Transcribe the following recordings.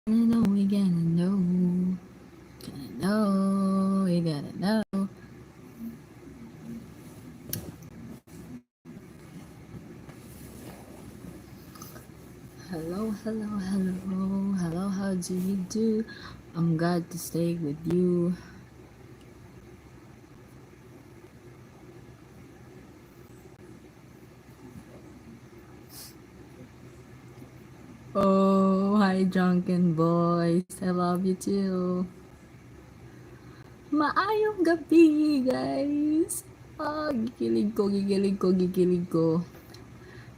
We gotta know. Gotta know. We gotta know. Hello, hello, hello. Hello, how do you do? I'm glad to stay with you. Oh, hi, drunken boys. I love you too. Maayong gabi, guys. Gigilig ko.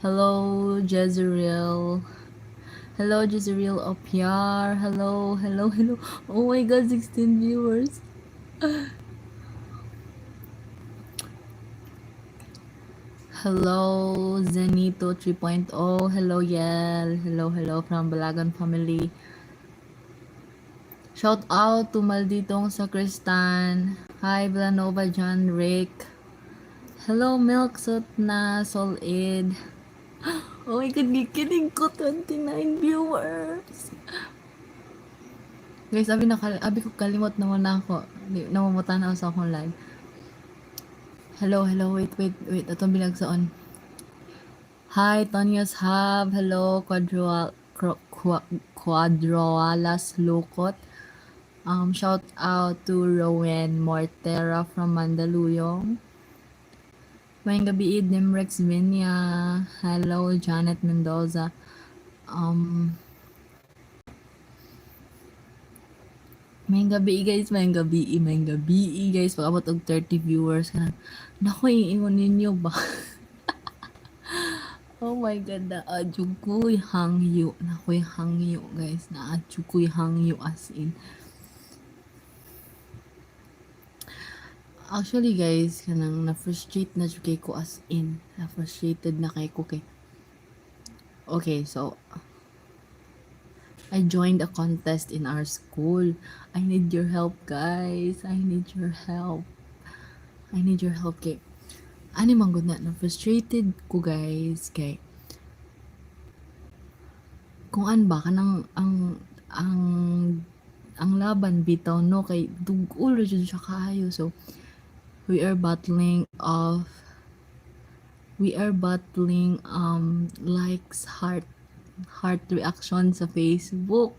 Hello, Jezreel. Hello, Jezreel Opiar. Hello, hello, hello. Oh my god, 16 viewers. Hello, Zenito 3.0. Hello, Yel. Hello, hello from Balagan family. Shout out to Malditong Sacristan. Hi, Villanova John Rick. Hello, Milk Sot na Solid. Oh my god, kikinig ko 29 viewers. Guys, abi ko kalimot naman ako. Namumutan ako sa akong live. Hello, hello, wait. Atong binagsaon. Hi, Tonyos Hub. Hello, Quadroalas Lukot. Shout out to Rowan Mortera from Mandaluyong. May gabi Nimrex Vinya. Hello, Janet Mendoza. May gabi guys, may gabi guys. Pag-abot og 30 viewers ka na. Naku, iingon ninyo ba? Oh my god, naajukoy hangyo. Nakoy hangyo guys. Naajukoy hangyo as in. Actually guys, kanang na-frustrate na jud kay ko as in. Na-frustrated na kay ko kay. Okay, so I joined a contest in our school. I need your help guys. I need your help kay. Ani man gud na frustrated ko guys kay kung an ba kanang ang ang laban bitaw no kay dugol jud siya kaayo, so we are battling likes, heart reaction sa Facebook,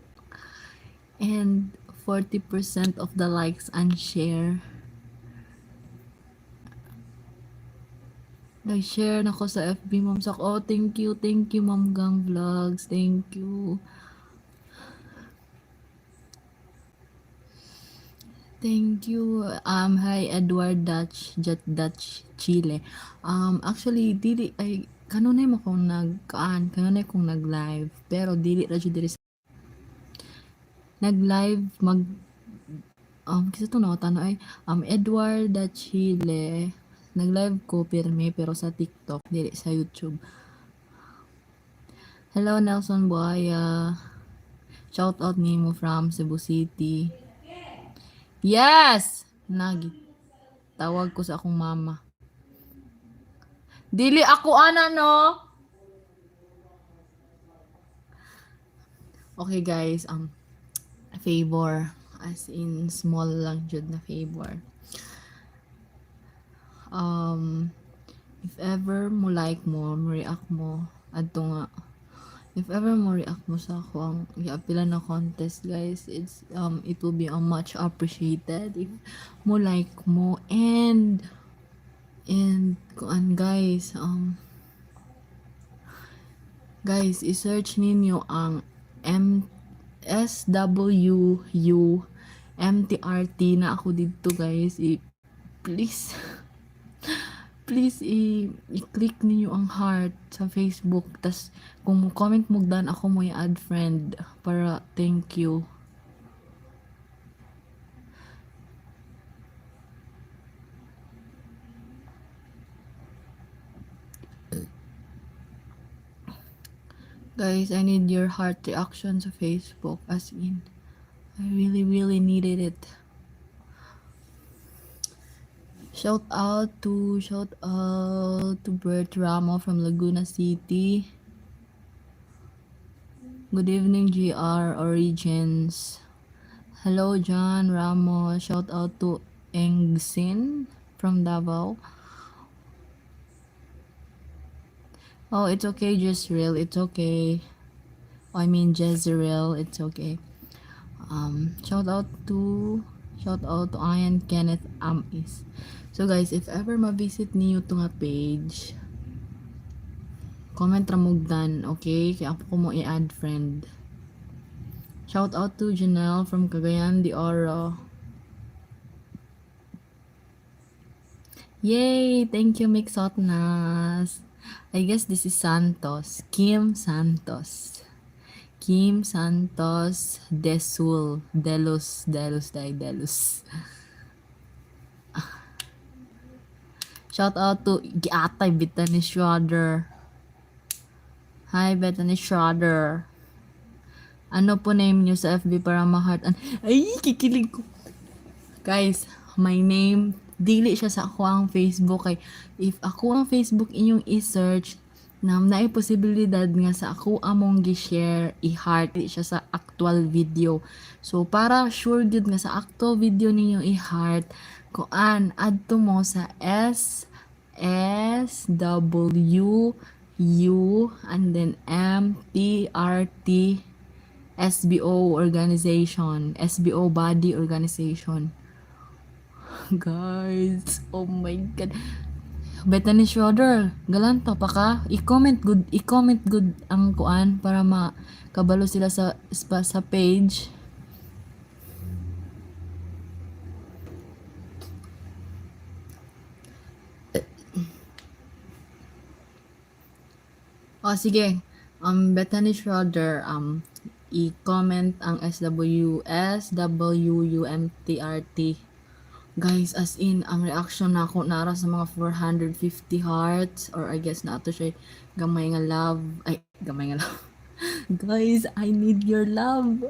and 40% of the likes and share. Nag-share na ko sa FB, Ma'am Sak. Oh, thank you, Ma'am Gang Vlogs. Thank you. Thank you. Hi, Edward Dutch Chile. Actually, dili, ay, kanunay mo kong kanunay kong nag-live, pero dili ra jud diri nag-live, kasi ito nakatano ay, Edward Dutch Chile. Nag-live ko, pero sa TikTok, dili sa YouTube. Hello, Nelson Buaya. Shout out nimo from Cebu City. Yes! Nagi. Tawag ko sa akong mama. Dili ako no? Okay guys, favor. As in, small lang jud na favor. If ever mo like mo react mo, adto nga. If ever mo react mo sa ako ang i-apila na contest guys, it will be much appreciated if mo like mo, and kuan guys, guys, i-search ninyo ang SWU MTRT na ako dito guys. Please please i-click ninyo ang heart sa Facebook, tas kung mo comment mo dan ako mo i-add friend para thank you. Guys, I need your heart reaction sa Facebook, as in I really needed it. Shout out to Bert Ramo from Laguna City. Good evening, GR Origins. Hello, John Ramos. Shout out to Engsin from Davao. Oh, it's okay, Jezreel. It's okay. I mean, Jezreel. It's okay. Shout out to Ian Kenneth Amis. So guys, if ever ma-visit niyo to nga page, comment ramugdan, okay? Kaya ako mo i-add friend. Shout out to Janelle from Cagayan de Oro. Yay! Thank you, Mixotnas. I guess this is Santos. Kim Santos. Kim Santos Desul. Delus. Shout out to Giatay Bethany Schroeder. Hi, Bethany Schroeder. Ano po name niyo sa FB para ma-heart? Ay, kikilig ko. Guys, my name, dili siya sa ako ang Facebook. Kay, if ako ang Facebook inyong i-search, na posibilidad nga sa ako among gi-share, i-heart, dili siya sa actual video. So, para sure good nga sa actual video ninyo i-heart, kuan, add to mo sa SW U and then MTRT SBO organization, SBO body organization. Guys, oh my god. Bethany Schroeder, galanto pa ka. I-comment good ang kuan para makabalo sila sa page. Oh, sige. Bethany Schroeder, i-comment ang SWUMTRT. Guys, as in, ang reaction na ako nara sa mga 450 hearts, or I guess na ato siya gamay nga love. Ay, gamay nga love. Guys, I need your love.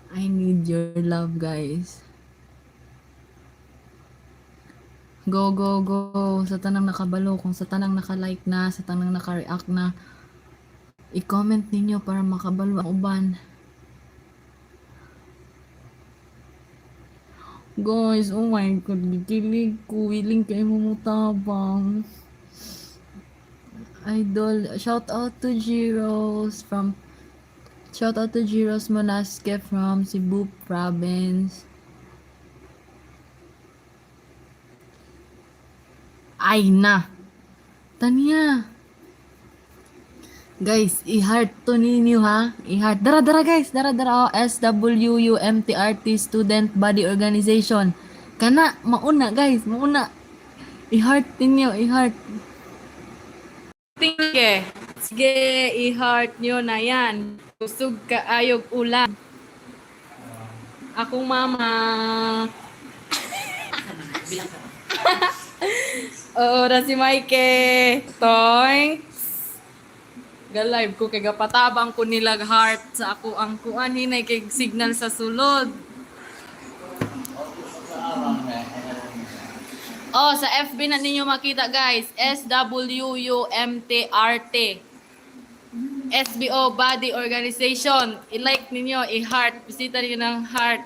I need your love, guys. Go, go, go. Sa tanang nakabalo, kung sa tanang naka-like na, sa tanang naka-react na, i-comment ninyo para makabalo ang uban. Guys, oh my god, gikilig ko. Willing kayo mumutabang. Idol, shout out to Jiros Monaske from Cebu province. Ay na. Tanya. Guys, i-heart to ninyo ha. I-heart. Dara guys. Dara. Oh, SWUMTRT Student Body Organization. Kana, mauna guys. Mauna. I-heart ninyo. I-heart. Sige, i-heart nyo na yan. Kusog ka ayog ulan. Akong mama. Oo, na si Mikey. Toy. Ga-live ko kay gapatabang ko nilag heart sa ako ang kuan hinay kay signal sa sulod. Oh, sa FB na ninyo makita guys, SWUMTRT. SBO Body Organization. I-like ninyo, i-heart, bisita niyo ng heart.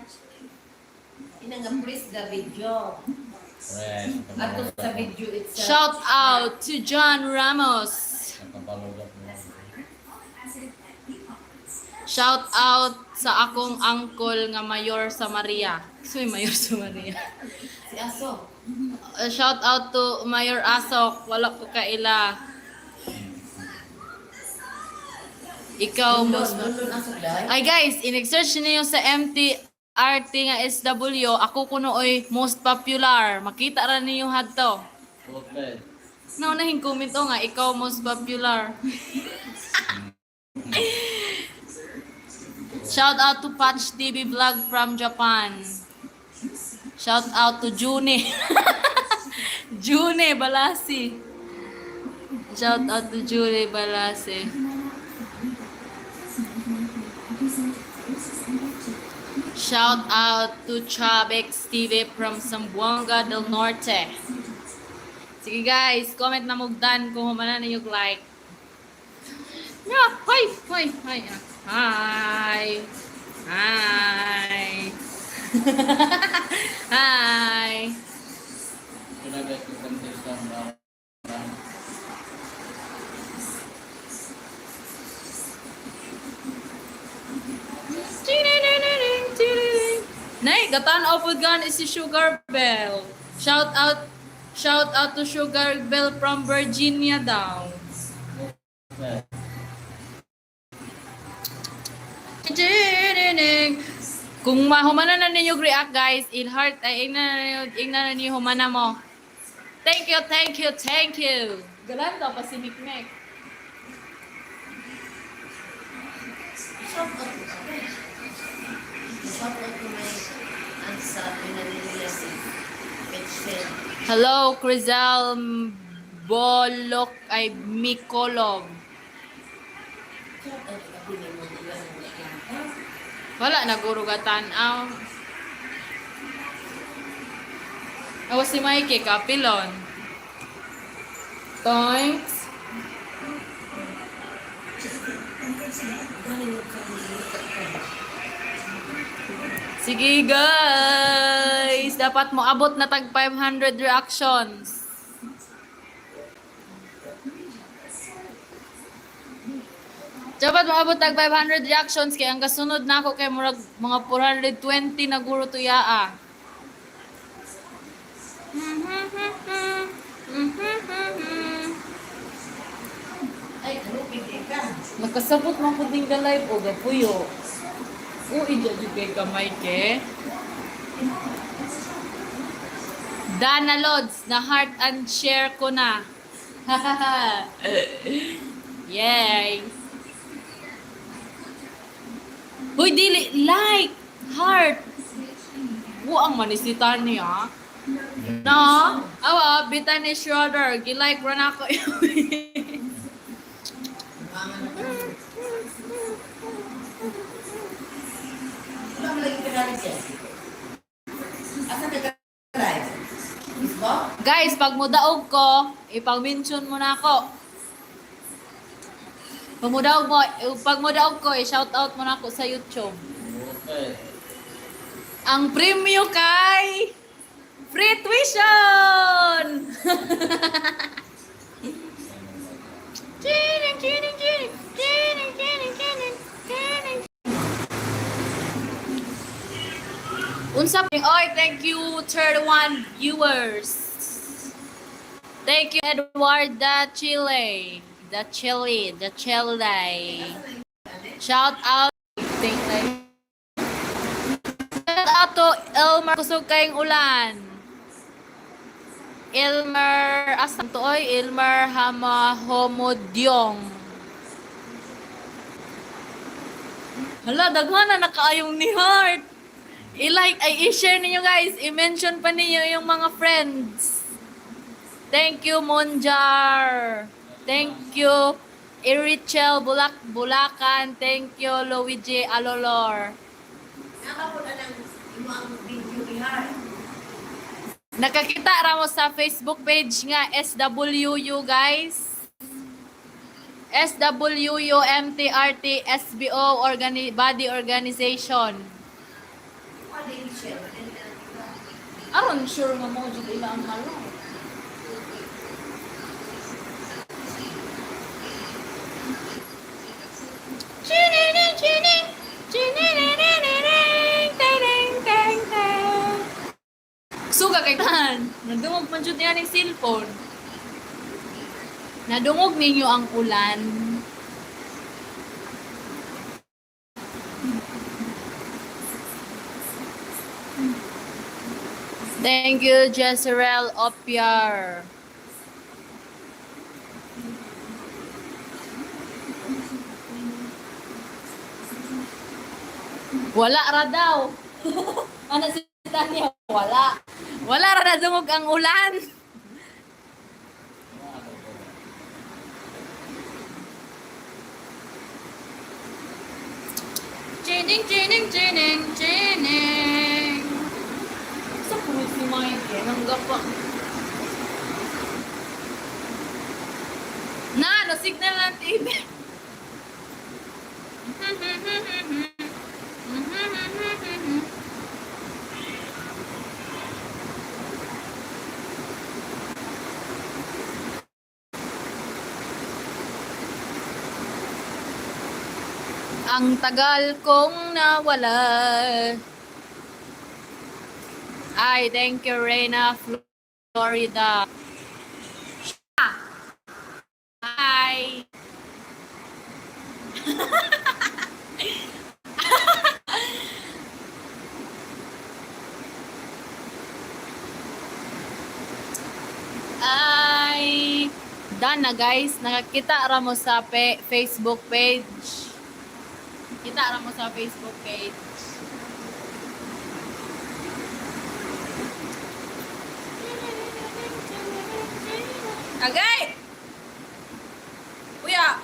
Inang-please the video. Ato sa video itself. Shout out to John Ramos. Shout out sa akong uncle nga Mayor sa Maria. Soy Mayor sa Maria. Si Aso. Shout out to Mayor Asok. Wala ko kaila. Ikaw most. Ay guys, in-search niyo sa MTRT nga SW. Ako kuno oy most popular. Makita ra niyo hadto. Okay. Naunahing comment nga ikaw most popular. Shout out to Patch TV Vlog from Japan. Shout out to June. June Balasi. Shout out to June Balasi. Shout out to Chabex TV from Zamboanga del Norte. Sige guys, comment na mugdan kung humana na yung like. Yeah, hi. Hi. Hi. Hi. Pinagay ko contest ng mga Nay, gatan of gun is si Sugar Bell. Shout out to Sugar Bell from Virginia daw. Kung mahumana na ninyo react guys, in heart ay ingna na niyo humana mo. Thank you, thank you, thank you. Galan daw pa si Mikmek. Shout out to my aunt sa pinaliliya si Mitchell. Hello, Crizal Bolok ay Mikolov. Shout out to kapili mo nila ng Atlanta. Wala na guro gatan aw. Awas si Mikey kapilon. Thanks. Sige guys, dapat mo abot na tag 500 reactions. Dapat mo abot tag 500 reactions kay ang kasunod na ako kay murag mga 420 na guro tuyaa. Ay, ano, pili ka? Nakasabot man ko ding live o gapuyo. Ija jud kay kamay ke. Dana Lods, na heart and share ko na. Yay! Hoy, dili, like, heart. Ang manisita niya. No? Awa, bitan ni Schroeder. Gilike ron ako. Wala mo lagi ka nalit yan. Asa nag-drive? Mismo? Guys, pag mudaog ko, ipag-mention mo na ako. Pag mudaog ko, i-shoutout mo na ako sa YouTube. okay. Ang premyo kay free tuition! Unsap ni oy, thank you 31 viewers. Thank you Edward the Chile. Shout out Shout out to Elmer kusog kayong ulan. Elmer asam to oy, Elmer Hamahomodyong. Hala, daghan na nakaayong ni Heart. I-like, i-share ninyo guys. I-mention pa ninyo yung mga friends. Thank you, Monjar. Thank you, Irichel Bulacan. Thank you, Luigi Alolor. Nakapuna ng imo ang video ni Har. Nakakita ra mo sa Facebook page nga SWU guys. SWU MTRT SBO Body Organization. Ano yung share? Aron sure nga mo jud ila ang malo. Suga kay tan. Nadungog man jud niya ning cellphone. Nadungog ninyo ang ulan. Thank you, Jezreel Opiar. Wala ra daw. Ano si Tanya? Wala. Wala ra na dungog ang ulan. Chining. Sa puno si Mike, nanggap pa. Na, no signal ng TV. Ang tagal kong nawala. Ay, thank you, Reina Florida. Hi. Ay, done na guys. Nakakita ra mo sa Facebook page. Kita ra mo sa Facebook page. Agay! Kuya!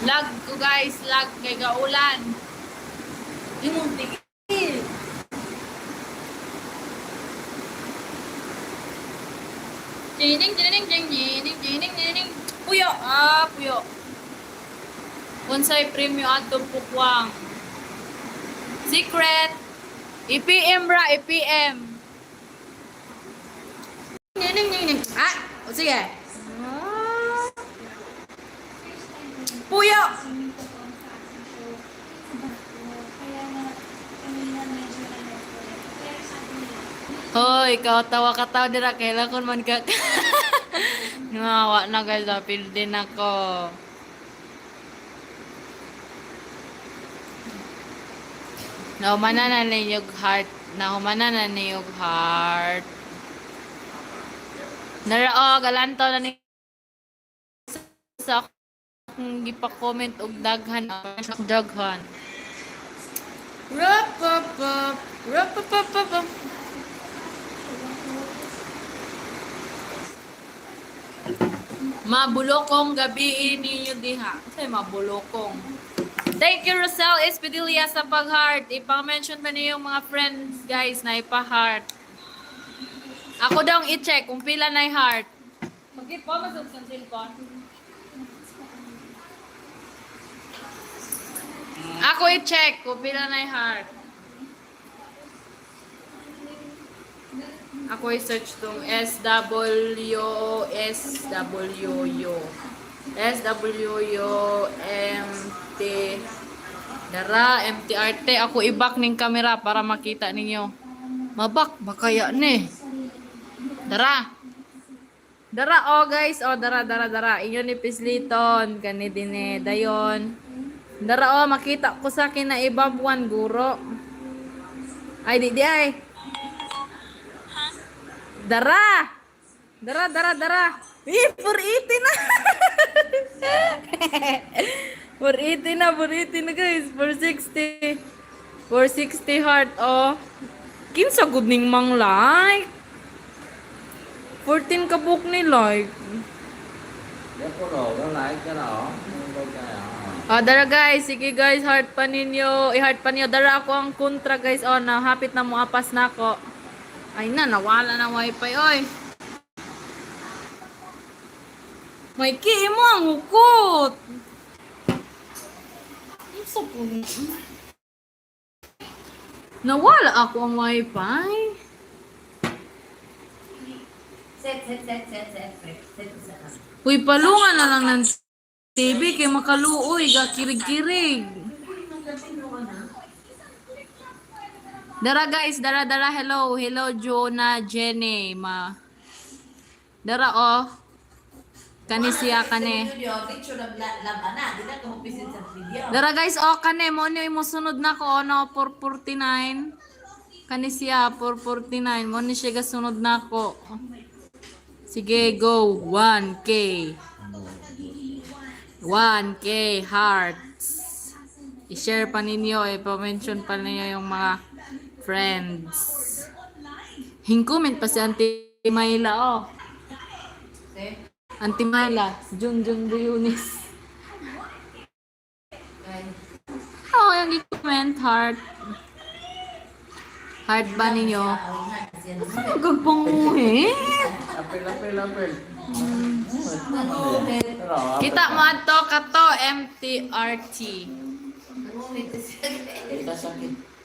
Lag ko guys, lag kay gaulan. Imong tigil. Ding. Puyo, puyo. Unsay premyo adto pukwang. Secret. IPM bra, IPM. O sige. Puyo. Hoy, ikaw tawa ka tao dira kailangan man ka. Ngawa na guys, apil din ako. Naumana na niyog heart. Naumana na niyog heart. Narao, galanto na ni sa akong gipa-comment og daghan. Daghan. Rapapap. Mabulokong gabi ninyo diha. Say mabulokong. Thank you Rosel Espedilia sa pag-heart. Ipa-mention pa niyo yung mga friends guys na ipa-heart. Ako daw i-check kung pila na heart. Magkit pa masog sa cellphone. Ako i-check kung pila na heart. Ako i-search tong SWMT Dara, MTRT. Ako i-back ning camera para makita ninyo. Mabak, bakaya ni. Dara. Dara, oh guys. Oh, dara. Inyo ni Pisliton. Kani din dayon. Dara, oh, makita ko sa akin na ibabuan, guro. Ay, di ay. Dara! 480 na! 480 na guys. 460 heart, oh. Kinsa good ning mang like? 14 kabuk ni like. Oh, dara guys. Sige guys, heart pa ninyo. I-heart pa ninyo. Dara ako ang kontra guys. Oh, hapit na mo apas na ako. Ay na, nawala na wifi, oy. May ki mo ang hukot. Isa po. Nawala ako ang wifi. Set. Uy, palungan na lang ng TV kay makaluoy, kirig-kirig. Dara guys, dara. Hello Jonah, Jenny, Dara oh. Kani siya kani. Dara guys, oh kani mo ni mo sunod na ko no 449. Kani siya 449, mo ni siya sunod na ko. Sige, go 1K. 1K hearts. I-share pa ninyo, i-mention pa ninyo yung mga friends. Hing-comment pa si Auntie Mayla, oh. Auntie Mayla, Junjun Yunis. Oh, yung i-comment, heart. Heart ba ninyo? Gagpanguhin. Apel. Kita mo ato kato MTRT. Kita sakit.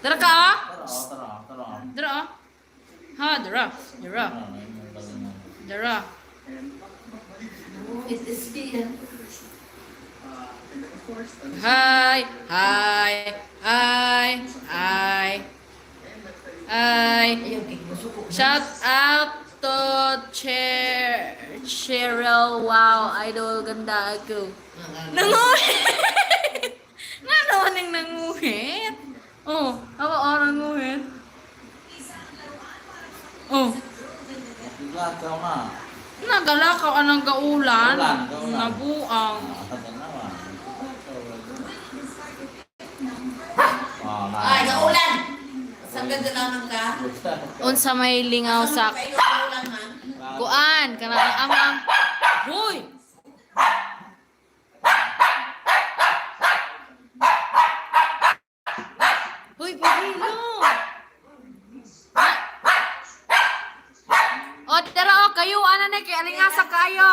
Tara ka, oh. Tara. Dara. Ha, dara. Dara. Dara. It is here. Hi. Hi. Hi. Hi. Hi. Ayun, kikmusuko. Shout out to Cheryl. Wow, idol ganda ako. Nanguhit! Nga naman yung nanguhit? Oh, ako nanguhit. Oh, Lakaw na. nagalakaw anang gaulan. Gaulan. Nabuang. Ay, naulan! Saan ganda naman ka? Unsa may lingaw sa Kayo, naulan ha? kuan kanang amang. Hoy! Hoy, pagilo! O, tara o, kayo, ano na, kaya alingasa kayo.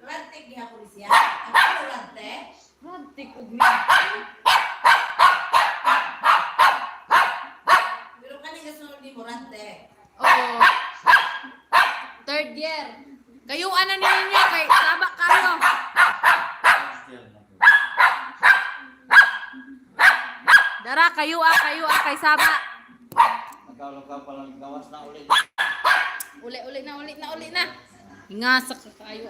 Rantik niya ako siya. Ako rantik. Rantik, Pero kanina sunod di mo rantik. oo. Third year. Kayo, ano ninyo, kay taba kayo. Dara, kayo, kay saba. Magkaw-lukaw pa lang gawas na ulit. Uli na. Ingasa ka kayo,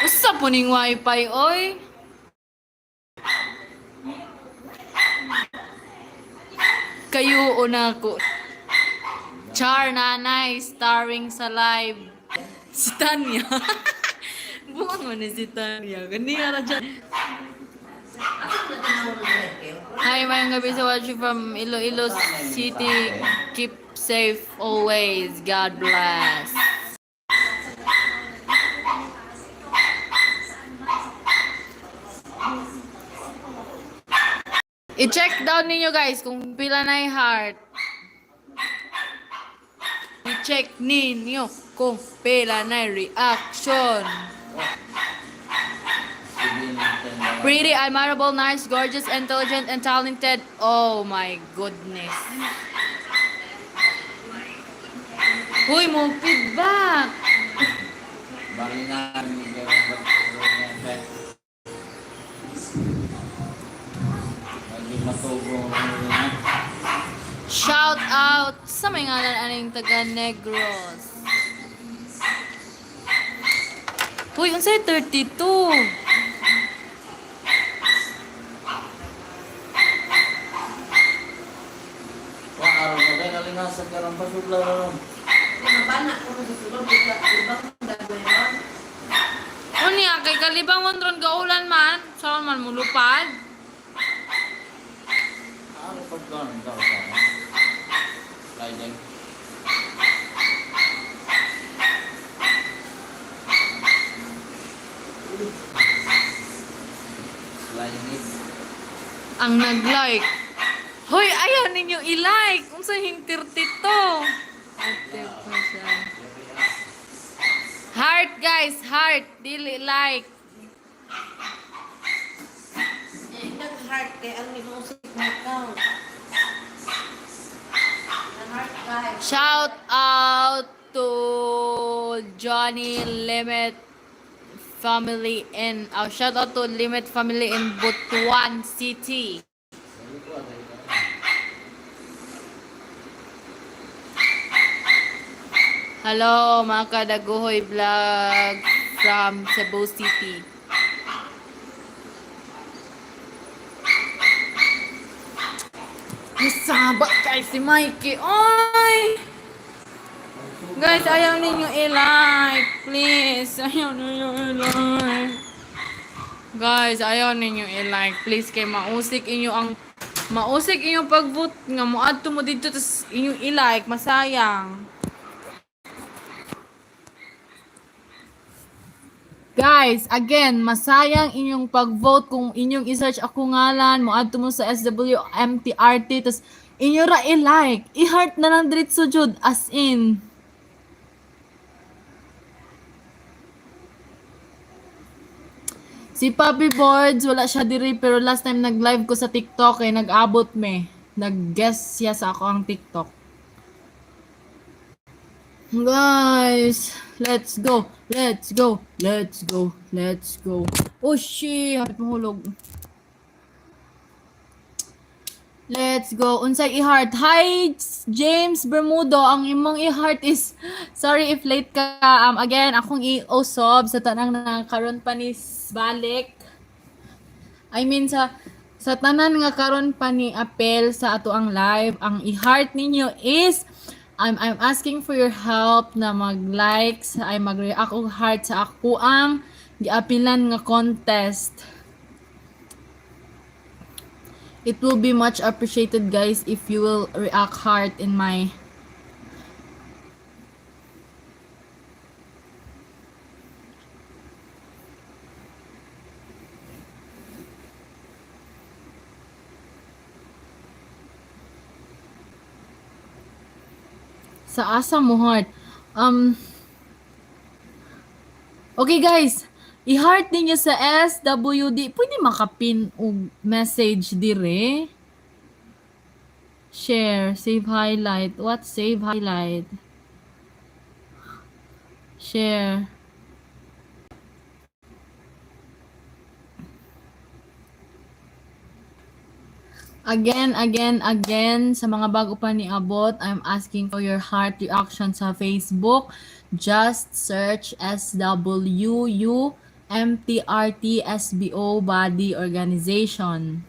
Usa po ning wifi, oy. Kayo una ko. Char Nanay, starring sa live. Si Tanya. Buwan mo na si Tanya. Ganyan na dyan. Ako na tinawag ng rantik. Hi, mayang gabi sa watching from Iloilo City. Keep safe always. God bless. I-check down ninyo guys kung pila na yung heart. I-check ninyo kung pila na yung reaction. Pretty, admirable, nice, gorgeous, intelligent, and talented. Oh my goodness. Huy, mo feedback. Balingan. Lagi matubong. Shout out sa may ngalan aning taga Negros. Huy, unsay 32? Wah, araw mo kayo nalingasan ka ng pasugla ron. Pinabana ko na sa sulod. Ibang dagway ron. Unya, kay kalibang mo ron gaulan man. Saan man mo lupad? Ano pag gano'n daw ka? Sliding. Sliding it. Ang nag-like. Hoy, ayaw ninyo i-like. Kung sa hintirti to. Ate pa siya. Heart guys, heart. Dili like. Nag-heart kay ang nag-usik na ikaw. Nag-heart ka. Shout out to Johnny Limit family in shout out to Limit family in Butuan City. Hello mga kadaguhoy vlog from Cebu City. Sabat kay si Mikey. Oy! Guys, ayaw ninyo i-like. Please. Ayaw ninyo i-like. Guys, ayaw ninyo i-like. Please, kay mausik inyong pag-vote nga mo adto mo dito tas inyong i-like. Masayang. Guys, again, masayang inyong pag-vote kung inyong i-search ako ngalan, mo adto mo sa SWMTRT, tas inyo ra i-like, i-heart na lang diretso jud, as in. Si Papi Boards, wala siya diri, pero last time nag-live ko sa TikTok, nag-abot me. Nag-guest siya sa ako ang TikTok. Guys, let's go, let's go, let's go, let's go. Oh shit, hapit mahulog. Let's go. Unsay i-heart. Hi, James Bermudo. Ang imong i-heart is, sorry if late ka. Again, akong i-osob sa tanang na karon pa ni balik. I mean, sa tanan nga karon pa ni apel sa ato ang live. Ang i-heart ninyo is, I'm asking for your help na mag-like, ay mag-react og heart sa ako ang giapilan nga contest. It will be much appreciated, guys, if you will react heart in my sa asa mo heart. Okay, guys. I-heart ninyo sa SWD. Pwede makapin og message dire. Share, save highlight. What save highlight? Share. Again, sa mga bago pa ni Abot, I'm asking for your heart reaction sa Facebook. Just search SWUMTRTSBO Body Organization.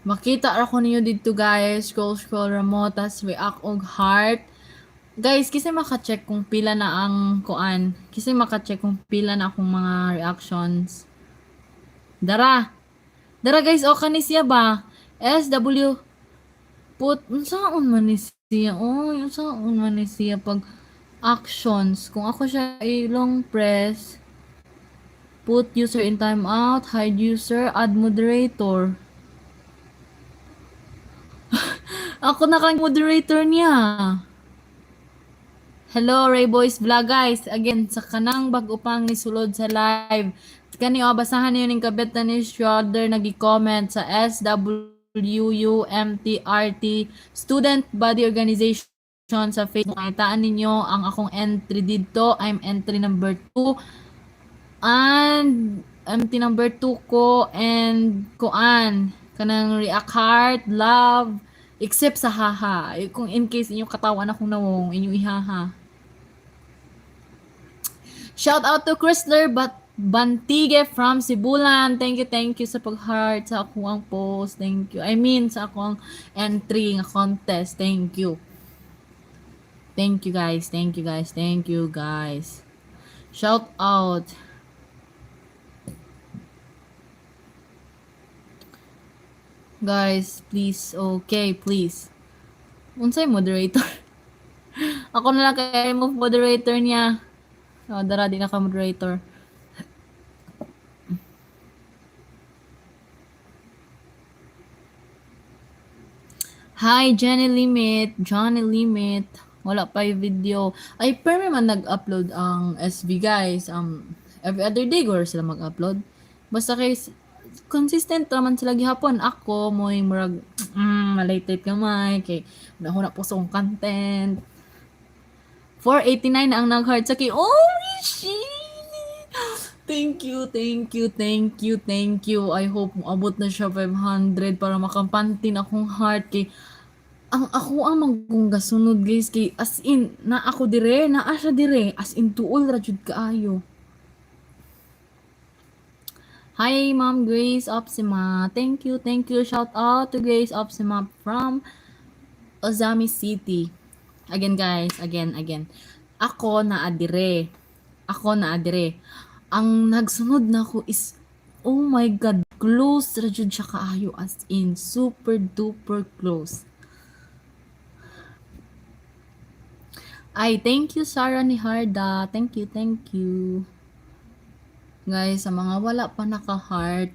Makita ra ko ninyo dito, guys. Scroll ra mo, tas react og heart. Guys, kasi maka-check kung pila na ang kuan. Kasi maka-check kung pila na akong mga reactions. Dara guys, okay ni siya ba? SW put unsaon man ni siya? Oh, unsaon man ni siya pag actions. Kung ako siya i-long press, put user in timeout, hide user, add moderator. Ako na kang moderator niya. Hello, Ray Boys Vlog, guys. Again, sa kanang bag upang nisulod sa live. Kani basahan niyo ning kabet na ni Schroeder nagi-comment sa SWUMTRT Student Body Organization sa Facebook. Nakitaan ninyo ang akong entry dito. I'm entry number 2. And entry number 2 ko and kuan kanang react heart, love, except sa haha. Kung in case inyo katawan akong nawong, inyo ihaha. Shout out to Chrysler Bantige from Sibulan. Thank you sa pag-heart sa akong post. Thank you. I mean, sa akong entry nga contest. Thank you. Thank you, guys. Shout out. Guys, please. Okay, please. Unsay moderator? Ako na lang kay move moderator niya. Oh, dara di na ka moderator. Hi, Johnny Limit. Wala pa yung video. Ay, pero man nag-upload ang SB, guys. Every other day, gore sila mag-upload. Basta kay consistent naman sila gihapon. Ako, mo'y murag, malate kamay. Kay, na po sa content. 489 na ang nag-heart Saki. Oh, shit! Thank you. I hope abot na siya 500 para makampantin akong heart kay ang ako ang magunggasunod, guys, kay as in na ako dire, na asya dire, as in tuol ra jud kaayo. Hi, Ma'am Grace Opsima. Thank you. Shout out to Grace Opsima from Ozami City. Again, guys, again. Ako na adire. Ang nagsunod na ko is, oh my God, close ra jud siya kaayo, as in super duper close. Ay, thank you Sarah ni Harda. Thank you, thank you. Guys, sa mga wala pa naka-heart,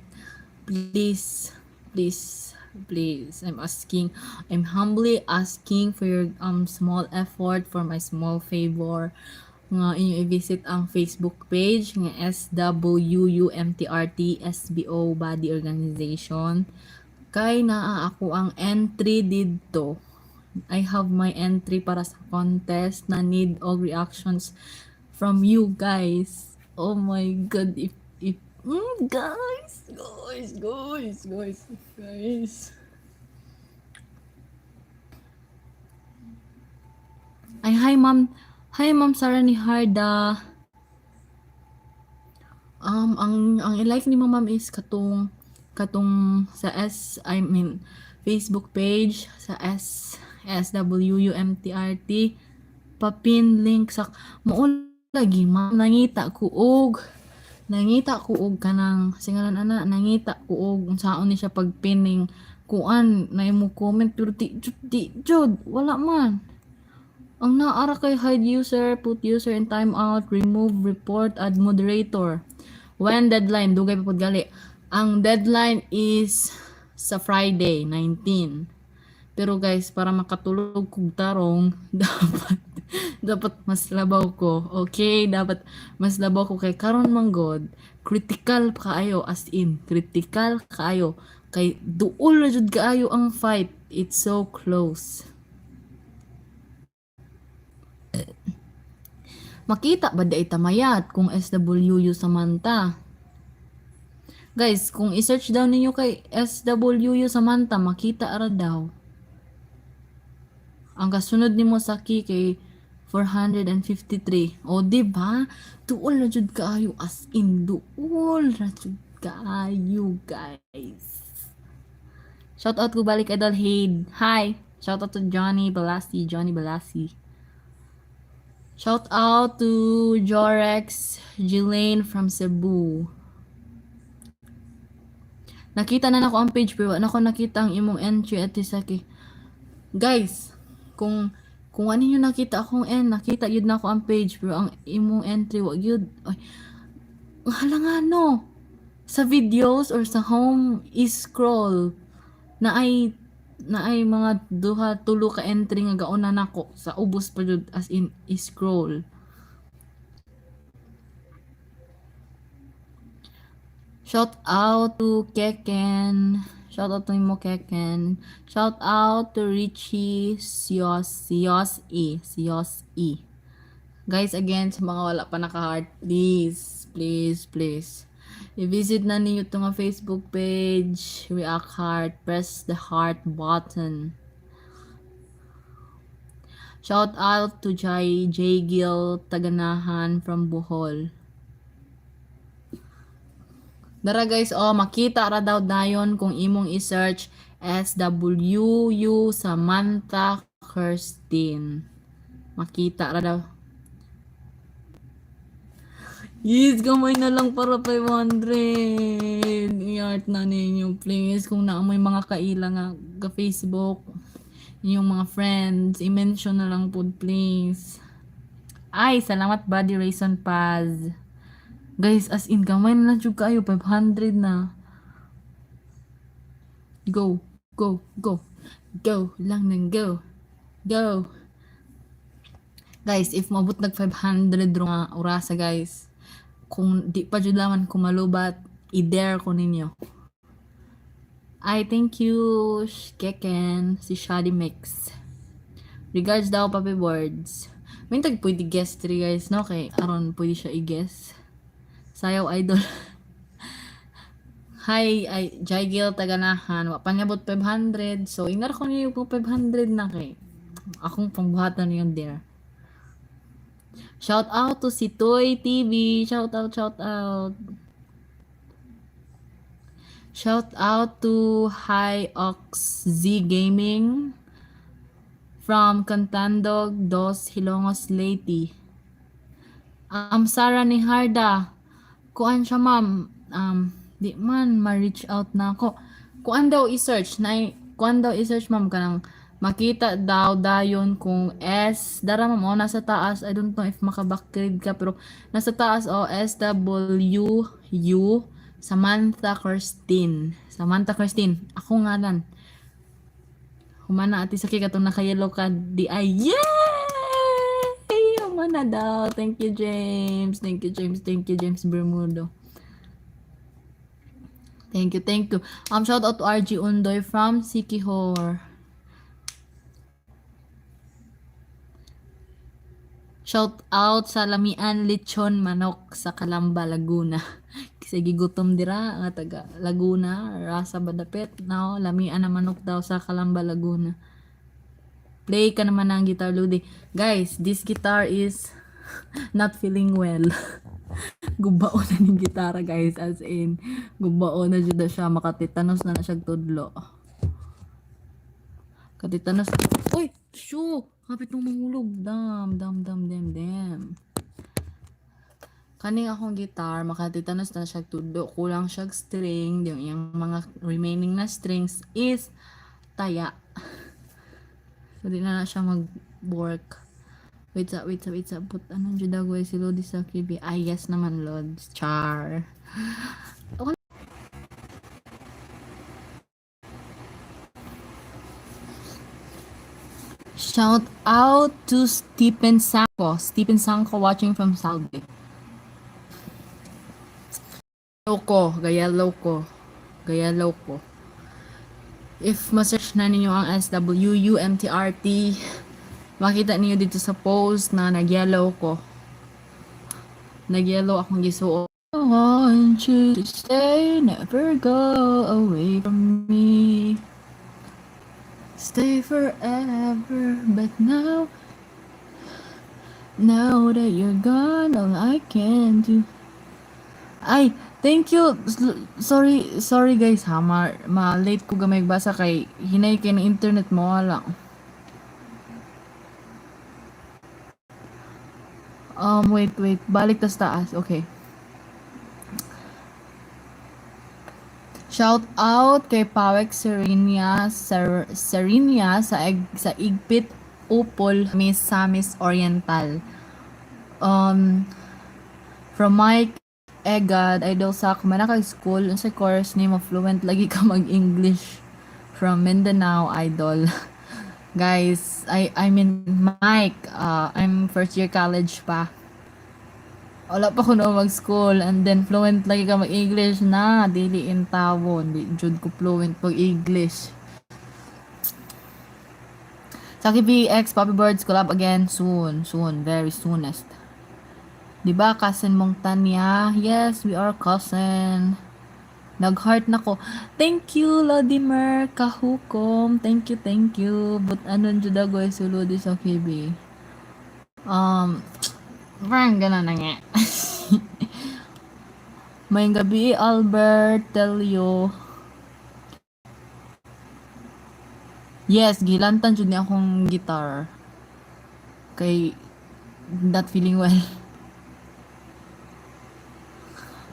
please, please, please, I'm humbly asking for your small effort, for my small favor, nga inyo i-visit ang Facebook page nga SWUMTRT SBO Body Organization. Kay naa ako ang entry didto. I have my entry para sa contest na need og reactions from you guys. Oh my god, if guys. Ay, hi ma'am. Hi ma'am Sarah ni Harda. Ang i-like ni ma'am is katong sa Facebook page sa SWUMTRT papin link sa maun lagi ma'am nangita ko og kanang singalan ana nangita ko og unsaon ni siya pagpining kuan na mo comment pero di jud wala man ang naara kay hide user, put user in timeout, remove, report, add moderator. When deadline, dugay pa pud gali. Ang deadline is sa Friday, 19. Pero guys, para makatulog kog tarong, dapat mas labaw ko. Okay, dapat mas labaw ko kay karon man god. Critical kaayo as in, critical kaayo kay duol na jud kaayo ang fight. It's so close. Makita ba day tamayat kung SWU Samantha? Guys, kung i-search daw ninyo kay SWU Samantha, makita ara daw. Ang kasunod nimo Saki kay 453. O di ba? Duol na jud kaayo as in duol na jud kaayo, guys. Shout out ko balik Idol Haid. Hi. Shout out to Johnny Balasi. Shout out to Jorex Jelaine from Cebu. Nakita na nako ang page pero nako nakita ang imong entry at Saki. Guys, kung ano niyo nakita akong nakita yun na ako ang page pero ang imong entry wag yun. Ay, halangan no. Sa videos or sa home scroll na ay mga duha tulo ka entry nga gauna nako sa ubos pa jud as in scroll. Shout out to Keken. Shout out to Imo Keken. Shout out to Richie Sios E. Guys, again, sa mga wala pa naka-heart, please. I-visit na ninyo ito nga Facebook page, React Heart, press the heart button. Shout out to J. Gil Taganahan from Bohol. Dara guys, makita ra daw dayon kung imong i-search SWU Samantha Kirsten. Makita ra daw. Yes, gamay na lang para 500. I-art na ninyo, please. Kung may mga kaila nga Facebook, yung mga friends, i-mention na lang po, please. Ay, salamat Buddy Rayson Paz. Guys, as in, gamay na lang kayo, 500 na. Go lang nang go. Guys, if mabot nag 500 nga orasa guys, kung di pa jud laman kumalubat, i-dare ko ninyo. I thank you, Keken, si Shady Mix. Regards daw, Papi Boards. May tag pwede guest 3 guys, no? Kay aron pwede siya i-guess. Sayaw Idol. Hi, Jaigil Taganahan. Panyabot 500. So, inar ko niyo po 500 na kay. Akong pangbuhatan yun there. Shout out to si Toy TV. Shout out. Shout out to Hi Ox Z Gaming from Cantandog Dos Hilongos Leyte. Sarah ni Harda. Kuan siya ma'am. Di man ma-reach out na ako. Kuan daw i-search ma'am kanang Makita daw dayon kung S, dara mo nasa taas. I don't know if makabackread ka pero nasa taas SWU Samantha Kirstine. Samantha Kirstine. Ako ngalan. Humana ati Saki katong naka-yellow ka di ay. Yay! Humana daw. Thank you James. Thank you James. Thank you James Bermudo. Thank you, thank you. Shout out to RG Undoy from Saki. Shout out sa Lamian Lechon Manok sa Calamba, Laguna. Kasi gigutom dira nga taga Laguna, rasa badapet. Now, Lamian na manok daw sa Calamba, Laguna. Play ka naman ng guitar, Ludi. Guys, this guitar is not feeling well. Gubao na ng gitara, guys. As in, gubao na dyan siya. Makatitanos na siya tudlo. Katitanos. Uy! Shoo! Kapit nung mahulog. Damn. Kaning akong guitar, makatitanos na siya tudlo. Kulang siya string. Yung mga remaining na strings is taya. So, di na siya mag-work. Wait sa. Put, anong judagway si Lodi SakiV? Ay, yes naman, Lods. Char. Shout out to Stephen Sanko. Stephen Sanko watching from Saudi. Gaya loko. If ma-search na ninyo ang SWU MTRT, makita niyo dito sa post na nag-yellow ko. Nag-yellow akong gisuot. I want you to stay, never go away from me. Stay forever, but now that you're gone, all I can do. Ay, thank you. Sorry guys ha, ma-late ko gamay basa kay hinay kay ng internet mo wala. Wait, balik tas taas. Okay. Shout out kay Pawek Serenia sa Igpit Upol Misamis Oriental. From Mike Egad, idol sa Kumanakag School, sa course name of fluent lagi ka mag-English. From Mindanao, idol. Guys, I mean Mike, I'm first year college pa. Wala pa ko na mag-school and then fluent lagi ka mag-English na dili in tawon di jud ko fluent pag English. Saki VX Poppy Birds collab again soon, very soonest. Diba cousin mong Tanya? Yes, we are cousin. Nag-heart na ko. Thank you, Lodimer Kahukom. Thank you. But anon jud ako sulod sa KB. Parang gana na nga. Mayang gabi, Albert, Telio. Yes, gilantan jud ni akong guitar. Kay not feeling well.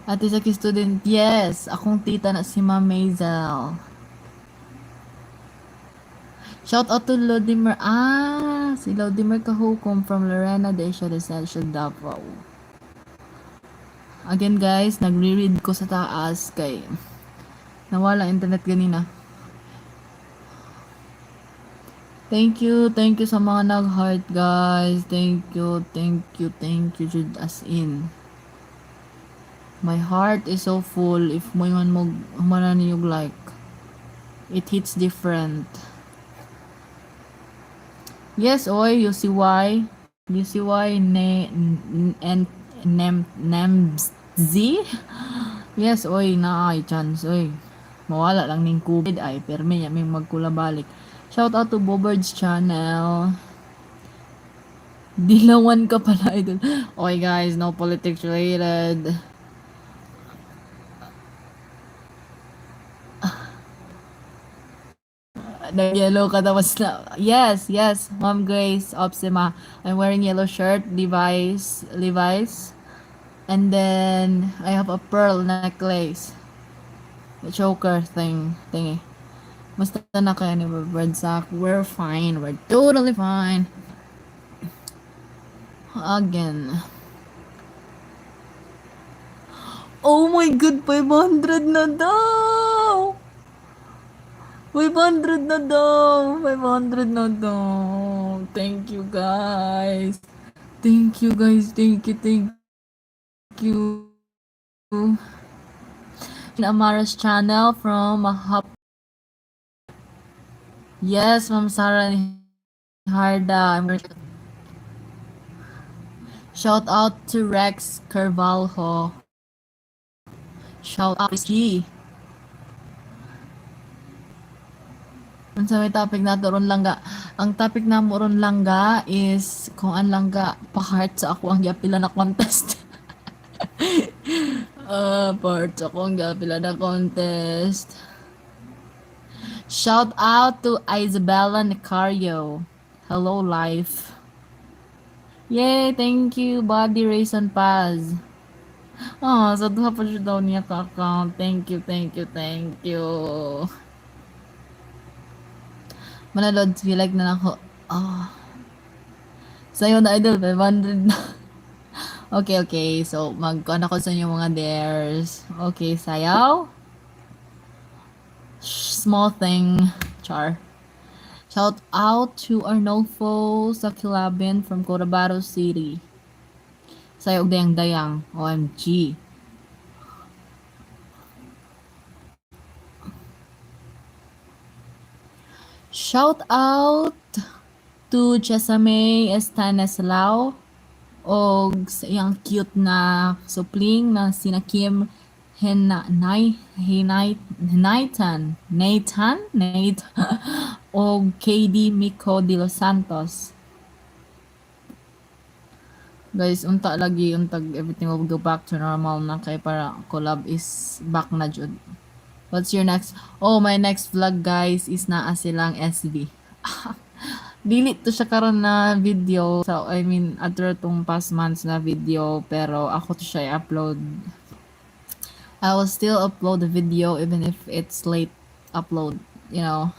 Ate Saki student, yes. Akong tita na si Ma'am Maisel. Shout out to Lodimer. Si Lodimer Kahukom from Lorena de Essential Davao. Again guys, nagre-read ko sa taas kay nawala internet ganina. Thank you sa mga nag-heart guys. Thank you Jud as in. My heart is so full if mo man mo humana niyo like. It hits different. Yes, oy, you see why Z? Yes, oy, na ay chance, oy. Mawala lang ning COVID ay, perme niya may magkula balik. Shout out to Bobbird's channel. Dilawan ka pala, idol. Okay guys, no politics related. Yellow ka tapos na. Yes, Mom Grace, Opsima. I'm wearing yellow shirt, Levi's. And then, I have a pearl necklace. The choker thingy. Basta na kayo ni Bird Sak. We're fine. We're totally fine. Again. Oh my god, 500 na daw! 500 na daw! 500 na daw! Thank you guys! Thank you guys! Thank you! In Amara's channel from Yes, Ma'am Sarah Harda. Shout out to Rex Carvalho. Shout out to G. Sa may topic na ron langga. Ang topic na mo ron langga is kung an langga pa-heart sa ako ang gapila na contest. Part sa ako ang gapila na contest. Shout out to Isabella Nicario. Hello, life. Yay, thank you, Body Race and Paz. Sa duha pa siya daw niya ka-account. Thank you. Manalod, feel like na ako. Sa'yo na, idol, 500 na. Okay. So, mag-kuhan ako sa inyo mga dares. Okay, sayaw. Small thing. Char. Shout out to Arnolfo Sakilabin from Cotabato City. Sayaw dayang-dayang. OMG. Shout out to Chesame Estanislao og sa iyang cute na supling na sina Kim Nathan og KD Miko de los Santos. Guys, unta lagi untag everything will go back to normal na kay para collab is back na jud. What's your next? Oh, my next vlog guys is naa silang SB. Dili to siya karon na video. So, I mean, after tong past months na video, pero ako to siya i-upload. I will still upload the video even if it's late upload, you know.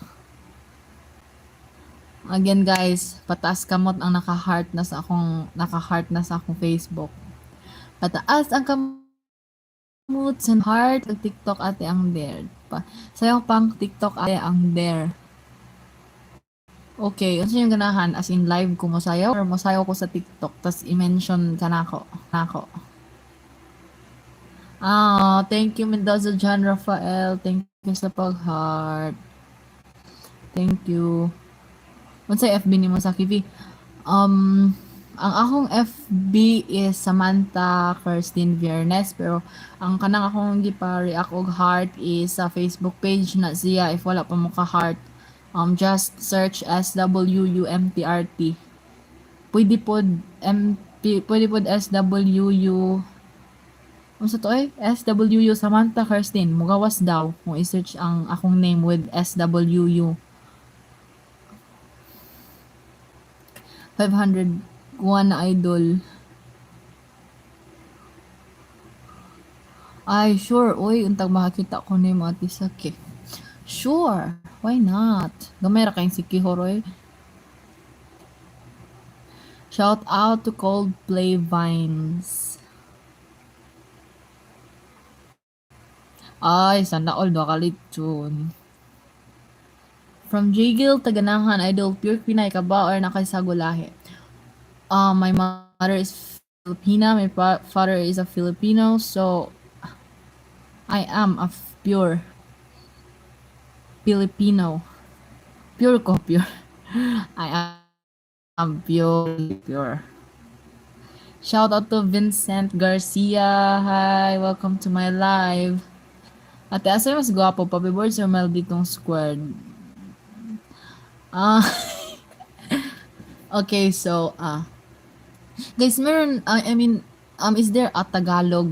Again guys, pataas kamot ang naka-heart na sa akong Facebook. Pataas ang kamot sa heart ang TikTok ate ang there. Sayo pang TikTok ate ang there. Okay, ano yung ganahan? As in live ko mosayaw or mosayaw ko sa TikTok tas i-mention ka nako. Thank you Mendoza John Rafael. Thank you sa pag-heart. Thank you. Unsay FB ni mo SakiV? Ang akong FB is Samantha Kirstine Viernes, pero ang kanang akong gipa-react og heart is sa Facebook page na siya. If wala pa mo ka heart, just search SWUMTRT. Pwede pod SWU. Ano sa to SWU Samantha Kirstine. Mugawas daw kung i-search ang akong name with SWU. 501 na idol. Ay, sure. Uy, untag makakita ko ni mo ati Saki. Sure. Why not? Gamay ra kayong Sikihoroy. Shout out to Coldplay Vines. Ay, sana all bakalit tune. From Jigil, Taganahan, Idol, pure Pinay ka ba or nakasagulahe? My mother is Filipina, my father is a Filipino, so I am a pure Filipino. Pure ko, pure. I am pure. Shout out to Vincent Garcia. Hi, welcome to my live. Ate, asa mas gwapo, Papi Boards or Mel ditong squared? Okay, so, guys, meron, is there a Tagalog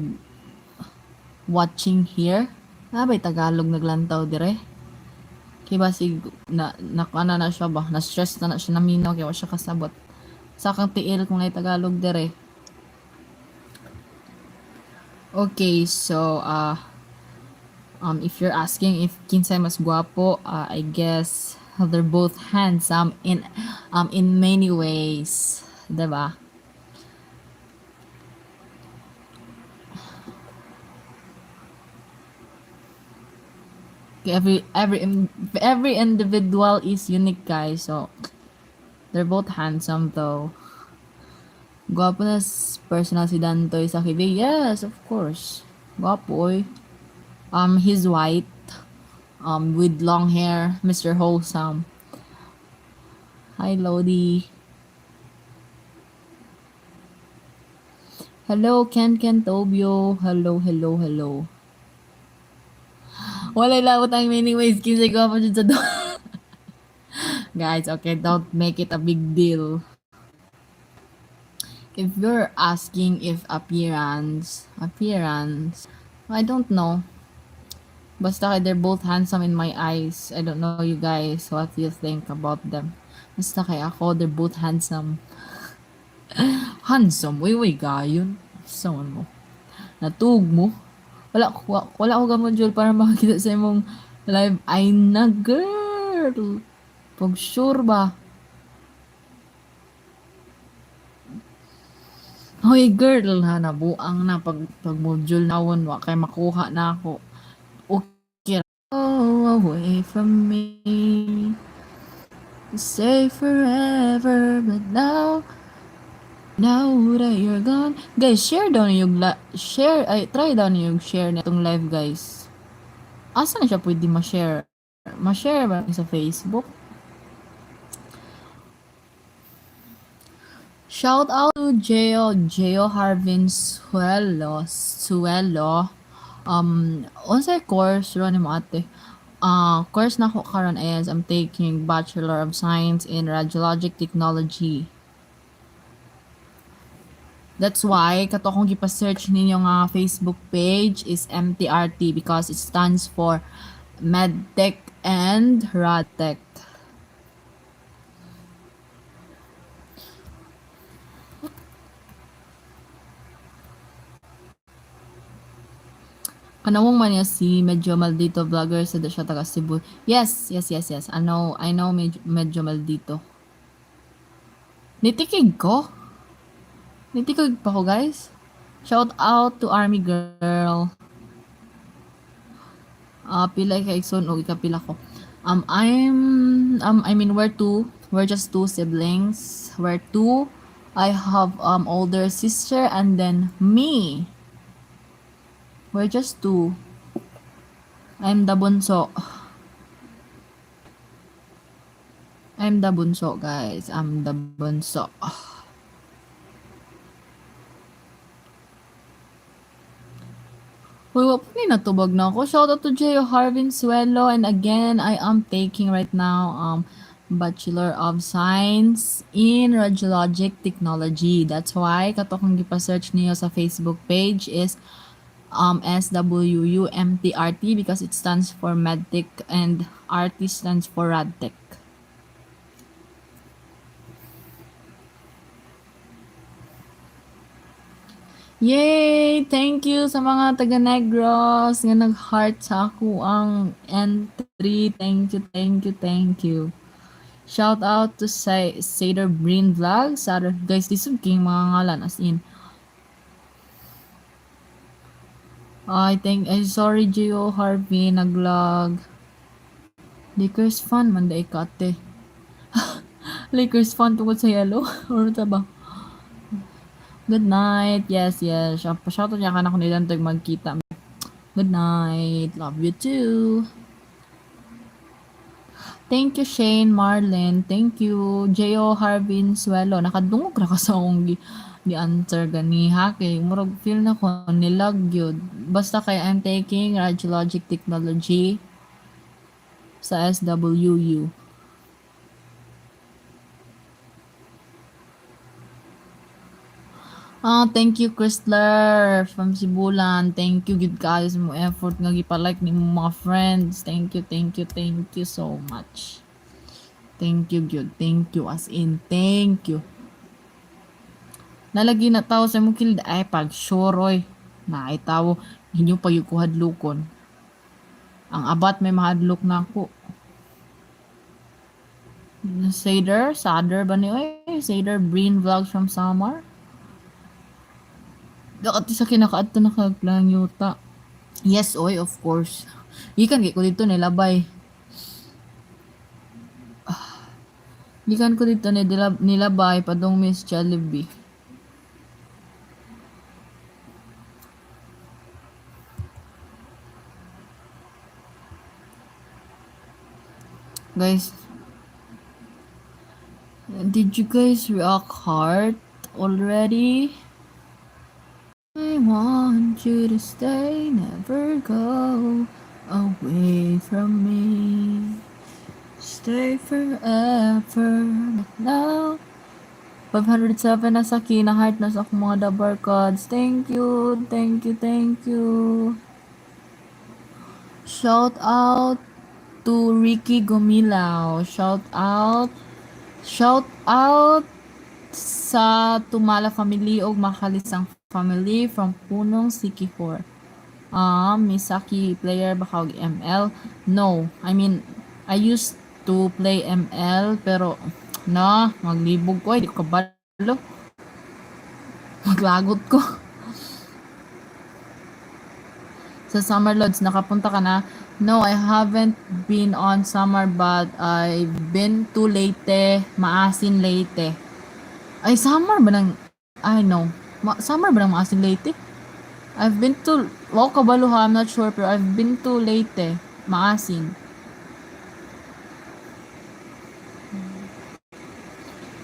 watching here? Ba'y Tagalog naglantaw dire? Kaya ba na siya ba? Na-stress na siya naminaw, kaya siya kasabot. Sa kang tiil kung ay Tagalog dire. Okay, so, If you're asking if kinsay mas guwapo, I guess they're both handsome in many ways, 'di ba? Every individual is unique, guys. So they're both handsome though. Gwapo na personal si Dantoy SakiV. Yes, of course. Gwapo oy. He's white. With long hair, Mr. Wholesome. Hi, Lodi. Hello, Ken Tobio. Hello, hello, hello. Wala labot ang many ways. Kinsay ko pa dyan sa do. Guys, okay, don't make it a big deal. If you're asking if appearance, I don't know. Basta they're both handsome in my eyes. I don't know you guys what you think about them. Basta kay ako, they're both handsome. Handsome? Way gayon. Saan mo? Natug mo? Wala ko gamon, Jul, para makakita sa imong live. Ay na, girl! Pag sure ba? Hoy, girl, ha, nabuang na. Pag module na wa kay makuha na ako. Okay. Go away from me. Say forever, but now that you're gone. Guys, share daw yung try daw yung share nitong live, guys. Asa na siya pwede ma-share? Ma-share ba sa Facebook? Shout out to Geo Harvin Suelo. Unsay course ro ni mo ate? Course na ko karon is I'm taking Bachelor of Science in Radiologic Technology. That's why kato akong gipa-search ninyo nga Facebook page is MTRT because it stands for MedTech and Radtech. Kanawong man niya si Medyo Maldito vlogger sa siya taga Cebu. Yes. I know Medyo Maldito. Nitikig ko? Nitikig pa ko, guys. Shout out to Army Girl. Pila kay Ikson o ikapila ko. We're just two siblings. We're two. I have older sister and then me. We're just two. I'm the bunso. Guys. I'm the bunso. Uy, wap ni natubag na ako. Shout out to Geo Harvin Suelo. And again, I am taking right now Bachelor of Science in Radiologic Technology. That's why katokong gipa-search niyo sa Facebook page is SWUMTRT because it stands for MedTech and RT stands for Radtech. Yay! Thank you sa mga taga Negros nga nag-heart sa ako ang entry. Thank you. Shout out to Sader Breen Vlog. Guys, lisod king mga ngalan as in. Sorry Gio Harvey nag-vlog. Lakers fan man day kate. Lakers fan tungkol sa yellow or ta ba? Good night. Yes. Shoutout niya ka na kung nilang magkita. Good night. Love you too. Thank you, Shane Marlin. Thank you, J.O. Harvin Suelo. Nakadungog ra ka sa akong answer gani ha. Kay murag feel na ko nilag yun. Basta kay I'm taking Radiologic Technology sa SWU. Thank you, Crystler from Sibulan. Thank you, good guys, mo effort nga gipalike ni mga friends. Thank you so much. Thank you, good. Thank you, as in, thank you. Nalagi na tao sa mong kilid ay pag sure, oy. Na ay tao, hinyo pa yung kuhadlukon. Ang abat may mahadlok na ako. Sader ba ni oy? Sader Breen Vlogs from Samar. Dakati sa kinakaadto na kaglang yuta. Yes, oy, of course. Gikan ko dito nilabay. Gikan ko dito nilabay padong Miss Jollibee. Guys, did you guys react heart already? I want you to stay, never go away from me. Stay forever, not now. 507 na Saki na heart na sa akong mga dabar cards. Thank you, thank you, thank you. Shout out to Ricky Gomilao. Shout out sa Tumala family o Makalisang family from Punong Sikihor. Miss Saki player ba kag ML? No, I mean I used to play ML pero na maglibog ko, di ko kabalo. Maglagot ko. Sa Summer Lodge, nakapunta ka na? No, I haven't been on summer but I've been to Leyte, Maasin Leyte. Ay, summer ba ng, I know, summer ba ng Maasin Leyte? I've been to, wow, kabalo ha, I'm not sure, pero I've been to Leyte, Maasin.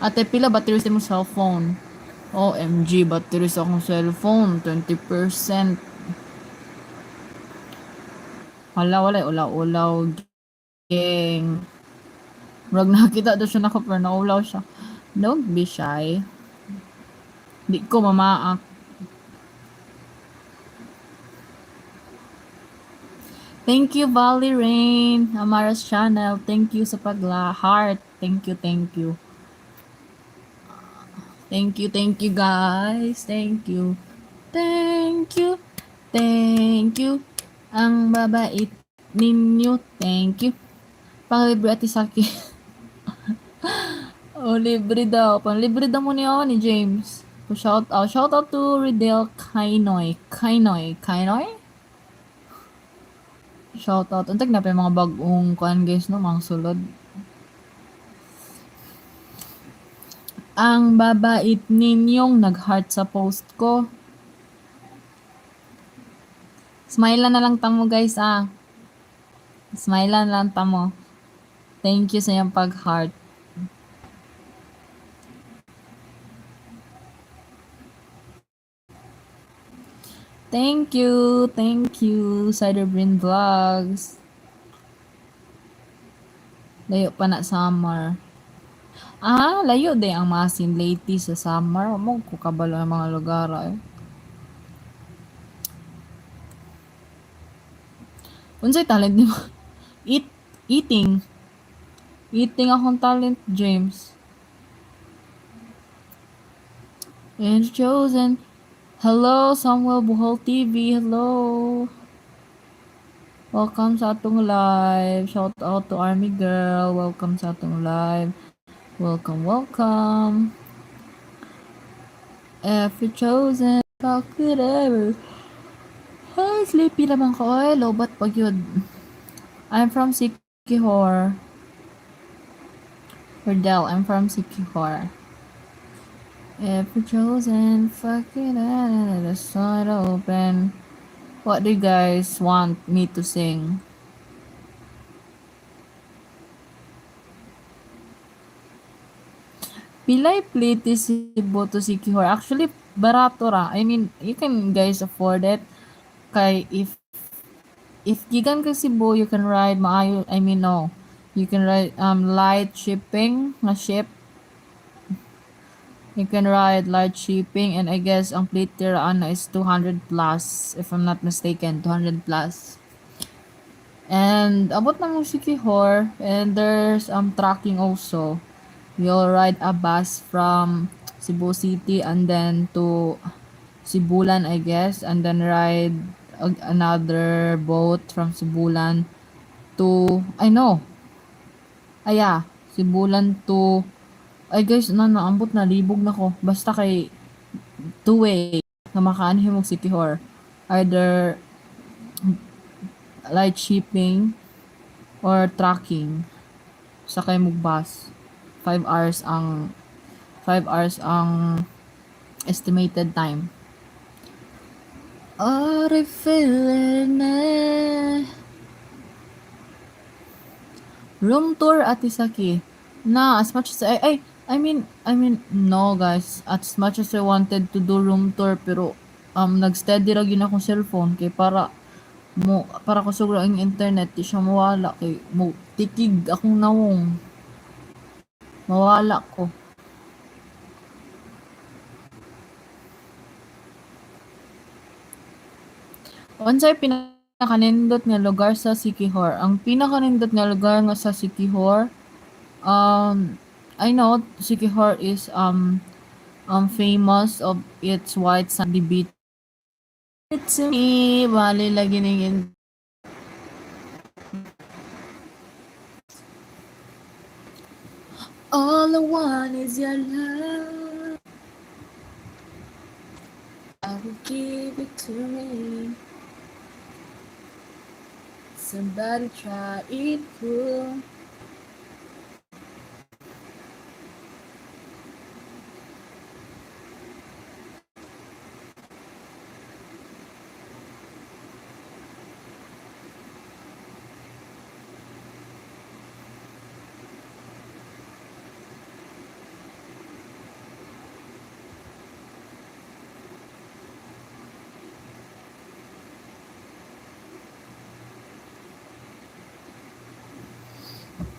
Ate, pila battery sa mong cellphone? OMG, battery sa akong cellphone, 20%. Wala, ulaw-ulaw, gang. Murag nakita doon siya pero naulaw siya. Don't be shy. Di ko mamaak. Thank you, Valley Rain, Amara's channel. Thank you sa pag-heart. Thank you, thank you. Thank you, guys. Thank you. Thank you. Thank you. Ang babait ninyo. Thank you. Panglibre ati Saki. Oh, libre daw. Panglibre daw mo niya ni James. Shout out to Riddell Kainoy. Shout out. Untag na pa yung mga bagong kuan guys, no? Mga sulod. Ang babait ninyong nag-heart sa post ko. Smile na lang tamo guys Smile na lang tamo. Thank you sa iyong pag-heart. Thank you, Ciderbrain Vlogs. Layo pa na summer. Layo din ang Maasin Leyte sa summer. Mo ko kabalo ang mga lugar ay. Unsay talent nimo? Eating akong talent, James. And chosen. Hello, Samuel Buhol TV. Hello. Welcome sa atong live. Shout out to Army Girl. Welcome sa atong live. Welcome. If you're chosen, fuck it ever. Hi, sleepy naman ko. Ay, lobat pag yun. I'm from Sikihor. Riddell, I'm from Sikihor. If you're chosen, fuck it out. The sun open. What do you guys want me to sing? Pilay plate si Boto Sikihor. Actually, barato ra. I mean, you can guys afford it. Kay if gigan ka Cebu, you can ride maayo. I mean, no. You can ride light shipping na ship. You can ride light shipping and I guess ang plate tiraan is 200 plus if I'm not mistaken, 200 plus. And abot na mo Sikihor and there's tracking also. You'll ride a bus from Cebu City and then to Sibulan I guess and then ride another boat from Sibulan to, I know, aya, sibulan to, ay guys, naambot na, libog na ko. Basta kay, two-way, na makaanhin mong City Hor. Either, light shipping, or tracking. Sakay mong bus. 5 hours ang estimated time. Are feeling room tour at Saki. Na as much as no guys, as much as I wanted to do room tour pero nagsteady ra gyud akong cellphone kay para ko sugro ang internet di siya mawala kay mo tikig akong nawong mawala ko. Unsay pinakanindot nga lugar sa Sikihor? Ang pinakanindot nga lugar nga sa Sikihor, I know Sikihor is famous of its white sandy beach. It's me, bali lagi ning all I want is your love. I will give it to me. Somebody try it cool.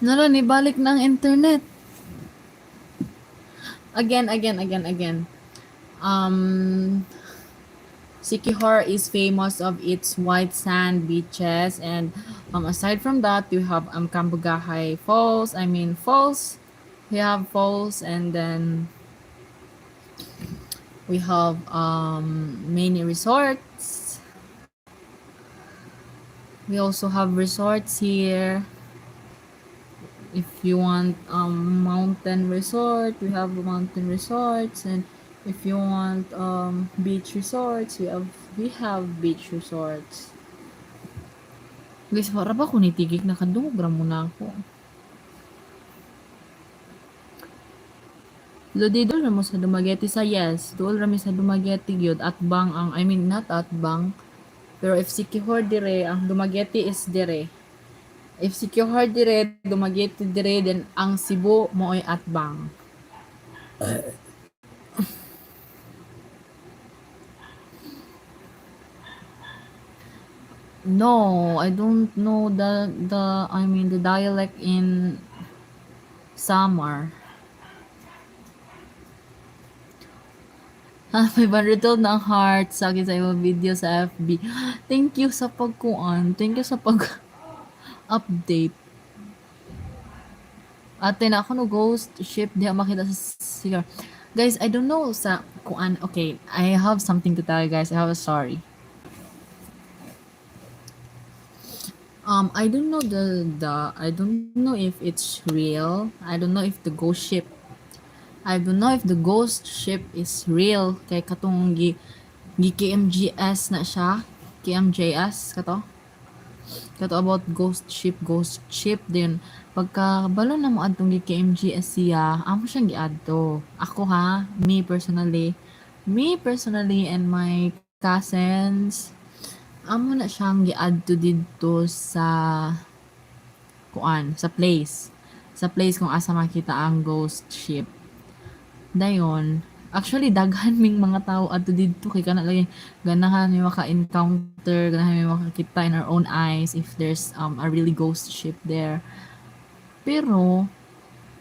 Nala, nibalik ng internet. Again. Sikihor is famous of its white sand beaches, and aside from that, we have Kambugahai Falls. Falls. We have falls, and then we have many resorts. We also have resorts here. If you want mountain resort, we have mountain resorts, and if you want beach resorts, we have beach resorts. Guys, para ba ko nitigik na kadungog ra muna ako. Didol na mo sa Dumaguete sa yes. Dool rami sa Dumaguete gyud atbang ang not atbang. Pero if Sikihor dire, ang Dumaguete is dire. If Sikihor dire, Dumaguete dire, then ang Cebu mo ay atbang. No, I don't know the dialect in Samar. May banritol ng heart sa akin sa iyong video sa FB. Thank you sa pagkuan. Thank you sa pag-update. Ate na ako no ghost ship diha makita sa sigar. Guys, I don't know sa kuan. Okay, I have something to tell you guys. I have a story. I don't know I don't know if it's real. I don't know if the ghost ship is real kay katong KMGS na siya. KMJS kato about ghost ship din pagka balo na mo adtong KMGS siya amo siyang giadto ako me personally and my cousins amo na siyang giadto didto sa place kung asa makita ang ghost ship. Dayon, actually daghan ming mga tao adto didto kay kana lagi ganahan may maka-encounter, ganahan may makakita in our own eyes if there's a really ghost ship there. Pero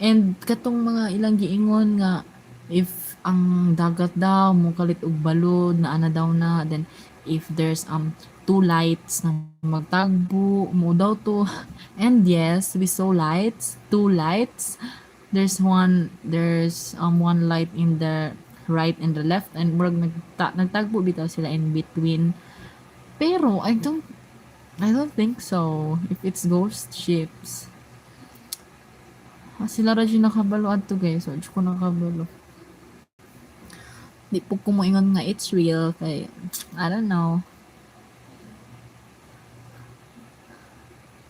and katong mga ilang giingon nga if ang dagat daw mo kalit og balod na ana daw na, then if there's two lights na magtagbo mo daw to. And yes, we saw two lights. There's one light in the right and the left, and murag nagtagbo bitaw sila in between. Pero I don't think so. If it's ghost ships. Sila ra siya nakabalo adto guys. So, ko nakabalo. Di po ko moingon nga it's real. Kay, I don't know.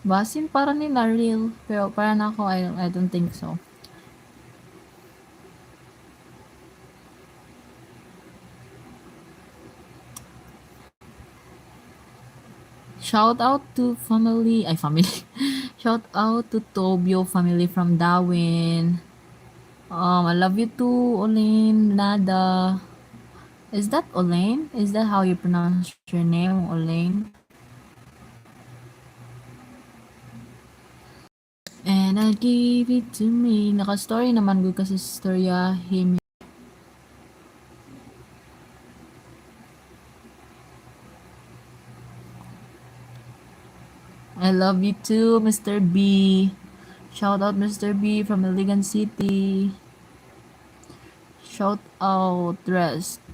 Basin para nila real. Pero para na ako, I don't think so. Shout out to family. Ay, family. Shout out to Tobio family from Darwin. I love you too, Olin, Nada. Is that Olaine? Is that how you pronounce your name, Olaine? And I give it to me. Naka-story naman good kasi storya him. I love you too, Mr. B. Shout out Mr. B from Iligan City. Shout out Resk.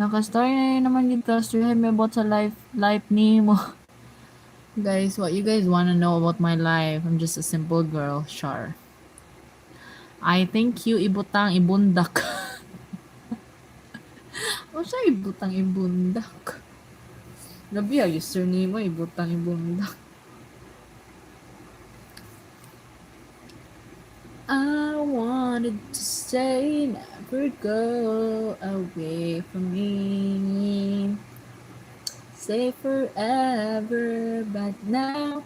Naka-story naman yun ka. Story me about sa life ni mo. Guys, what you guys wanna know about my life? I'm just a simple girl, Char. I think you ibutang ibundak. O siya ibutang ibundak. Labi ang username mo, ibutang ibundak. I wanted to say never go away from me. Say forever, but now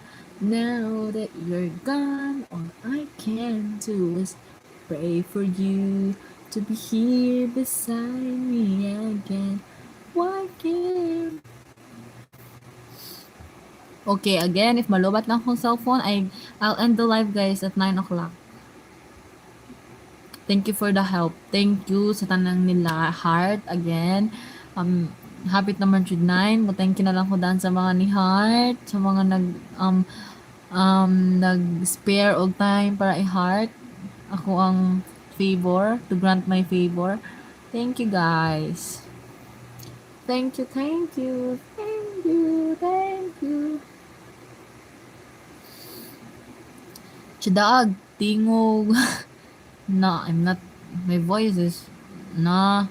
that you're gone, all I can do is pray for you to be here beside me again. Why can't? Okay, again, if malubat lang akong cellphone, I'll end the live guys at 9 o'clock. Thank you for the help. Thank you sa tanang nila Heart again. Habit number 9. Thank you na lang ko daan sa mga ni Heart, sa mga nag-spare og time para i-heart. Ako ang favor, to grant my favor. Thank you guys. Thank you, thank you, thank you, thank you. Chidaag, tingog. No, I'm not. My voice is. No,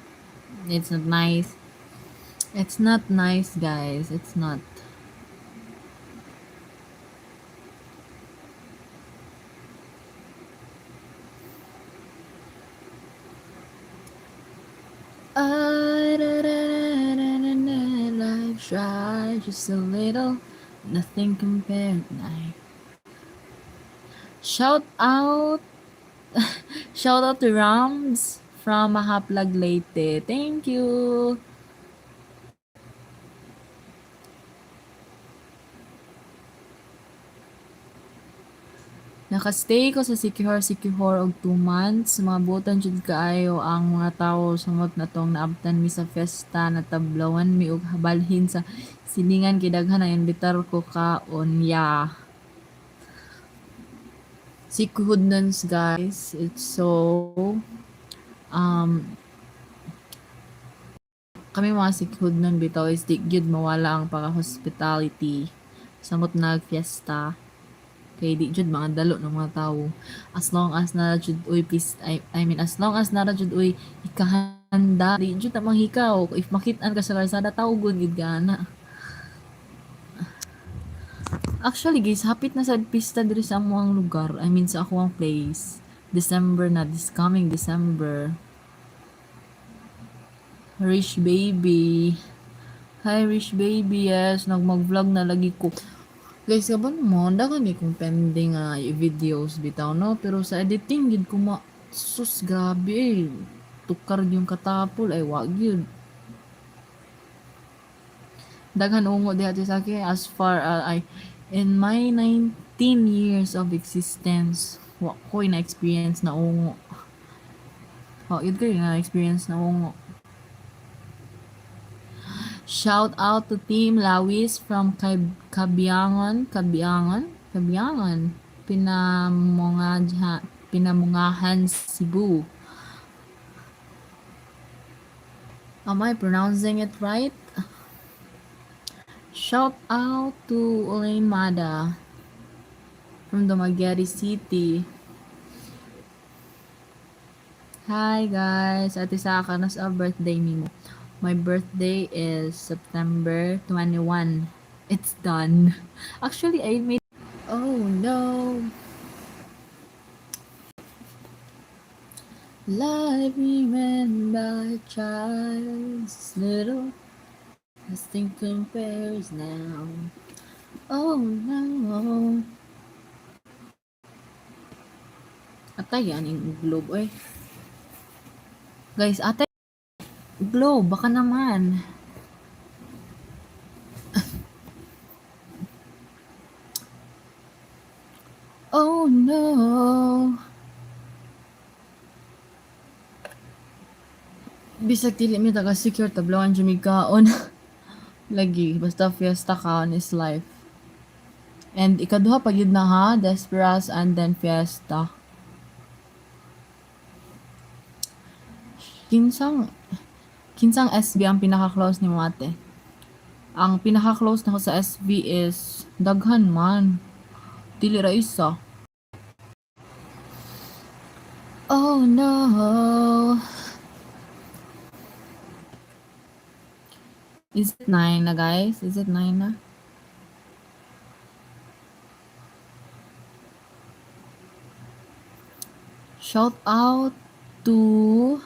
it's not nice. It's not nice, guys. It's not. Life try just a little, nothing compared. Shout out. Shout out to Rams from Mahaplag Leyte. Thank you. Nakastay ko sa Sikihor og 2 months. Mabutan jud kaayo ang mga tawo sumot na tong naabtan mi sa fiesta na tablawan mi og habalhin sa silingan kay daghan na imbitar ko kaon Sikihudnons guys. It's so kami mga Sikihudnon bitaw is di gyud mawala ang paka-hospitality samot nag-fiesta. Kay di jud mga dalo ng mga tawo. As long as na jud uy I mean as long as nara jud uy ikahanda, di jud ta manghikaw. If makit-an ka sa kalsada tawgon gid gana. Actually guys, hapit na sad pista diri sa among lugar. I mean sa akong place. December na, this coming December. Rich baby. Hi Rich baby, yes, nagmag-vlog na lagi ko. Guys, kaban mo, dagan ni kung pending videos bitaw, no? Pero sa editing, gid ko sus, grabe eh. Tukar yung katapol, ay wag yun. Daghan ungo diha sa akin as far in my 19 years of existence, wa ko na experience na ungo. Yun ko na experience na ungo. Shout out to Team Lawis from Kabiangan, Pinamungahan, Cebu. Am I pronouncing it right? Shout out to Olaymada from Dumaguete City. Hi guys, Ate Saka, nasa birthday nimo? My birthday is September 21. It's done. Actually, I made... Oh no. Like me when my child's little, nothing compares now. Oh no. Atay, yan yung globe, eh. Guys, atay, globe, baka naman. Oh no. Bisag dili mi taga secure tablawan jud mi kaon. Lagi basta fiesta kaon is life. And ikaduha pag yun na ha, Desperas and then fiesta. Kinsang kinsang SB ang pinaka-close ni Mate? Ang pinaka-close na ko sa SB is daghan man. Dili ra isa. Oh no. Is it 9 na guys? Is it 9 na? Shout out to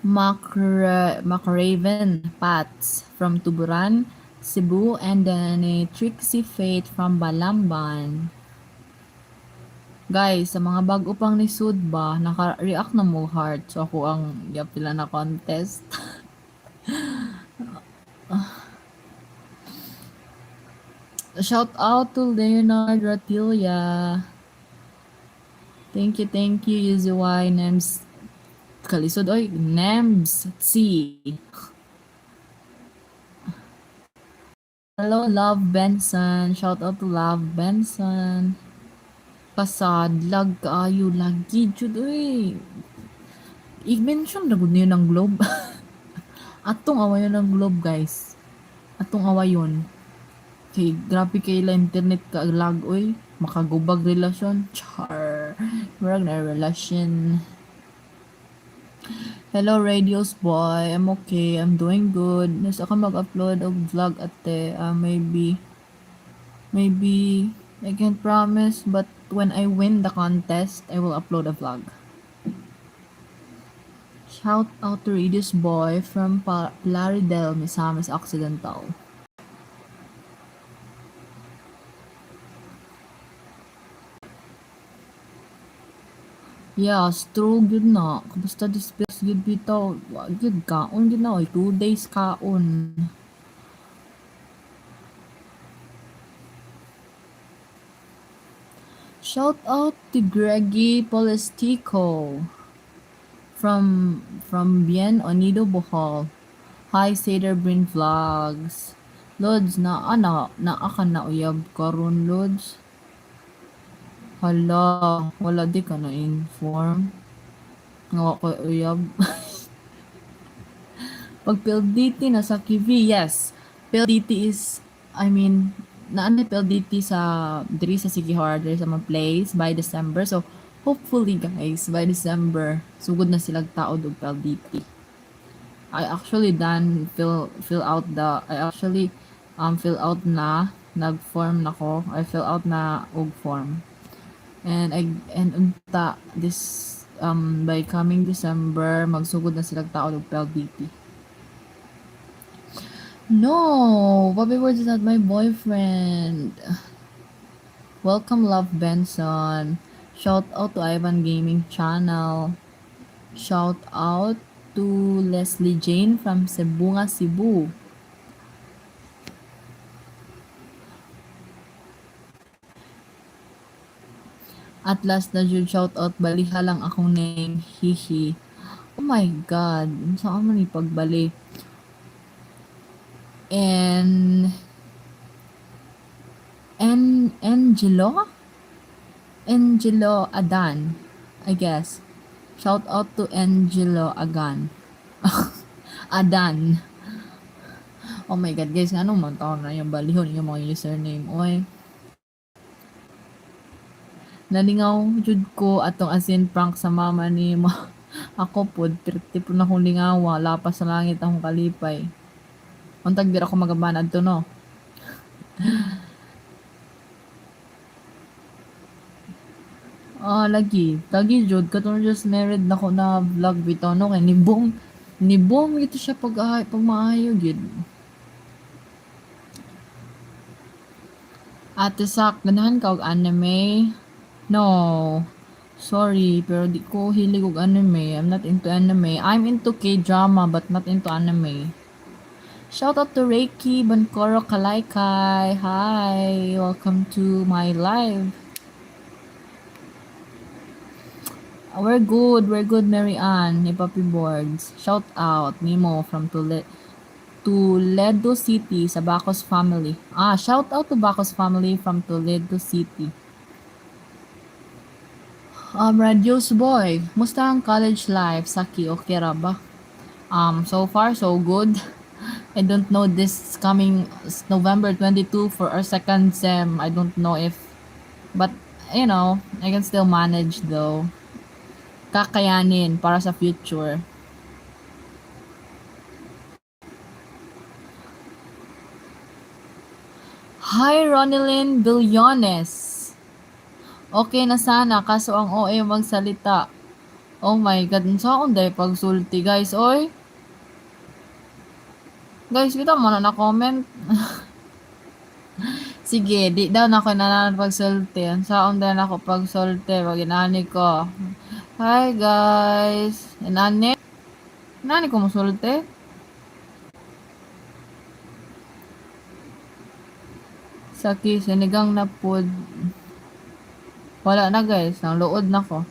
Macraven Pats from Tuburan, Cebu, and then a Trixie Fate from Balamban. Guys, sa mga bago pang ni Sud ba, naka-react na mo heart. So ako ang yapila na contest. Shout out to Leonard Ratilia. Thank you, Yuzuwai, Nems. Kalisod, oy, Nems, C. Hello, Love Benson. Shout out to Love Benson. Pasad, lag kaayo, lagi, jud, oy. I-mention na gud niyo ng globe. Atong awayon ng globe, guys. Atong awayon. Kay, grabe kay la internet ka lag, oy. Makagubag relasyon. Char. Marag na relasyon. Hello, Radios boy. I'm okay. I'm doing good. Nasa ako mag-upload og vlog ate. Maybe I can't promise, but when I win the contest, I will upload a vlog. Shout out to Radios boy from Plaridel, Misamis Occidental. Yeah, stroke yun na. Kamusta disperse yun bitaw. Wag yun kaon yun na. 2 days kaon. Shout out to Greggy Polestico from Bien Onido, Bohol. Hi, Seder Brin Vlogs. Lods, na aka na uyab karon Lods. Hala, wala di ka na-inform. Nga ko uyab. Pag PLDT na SakiV, yes. PLDT is, naanay PLDT sa diri sa Sige Horror, diri sa mga place by December. So, hopefully guys, by December, sugod na silang taod og PLDT. I actually fill out na, nag-form na ko. I fill out na og form. And unta this by coming December magsugod na silang taon og PLDT. No, Bobby Words is not my boyfriend. Welcome, Love Benson. Shout out to Ivan Gaming Channel. Shout out to Leslie Jane from Sebunga, Cebu. At last na jud shout out, baliha lang akong name, hihi. Oh my god, saan man ipagbali. And Angelo Adan, I guess. Shout out to Angelo Adan. Oh my god guys, nga anong taon na yung balihon yung mga username. Oy. Nalingaw jud ko atong asin prank sa mama ni mo. Ako pod, perti po na akong lingawa, lapas sa langit akong kalipay. Untag dira ako magabanad to no. Lagi jud katong just married na ko na vlog bitaw no kay ni bong ito siya pag maayo gid. Ate Sak, ganahan ka og anime? No. Sorry, pero di ko hilig og anime. I'm not into anime. I'm into K-drama but not into anime. Shout out to Reiki, Bancoro, Kalaikai. Hi, welcome to my live. We're good, Mary Ann, ni Papi Boards. Shout out, Nemo from Toledo City sa Bacos family. Shout out to Bacos family from Toledo City. Radios boy, musta ang college life? Saki, okay ra ba? So far so good. I don't know this coming November 22 for our second sem. I don't know if, but you know, I can still manage though. Kakayanin para sa future. Hi Ronilyn Billones. Okay na sana kaso ang OA magsalita. Oh my god, sa akong day pagsulti guys, oy. Guys, kita mo na comment. Sige, di daw na ako nanan pagsulti. Sa akong day na ako pagsulti, pag inani ko. Hi guys. Inani ko musulti. Saki, sinigang na pod. Wala na guys, nang luod na ko.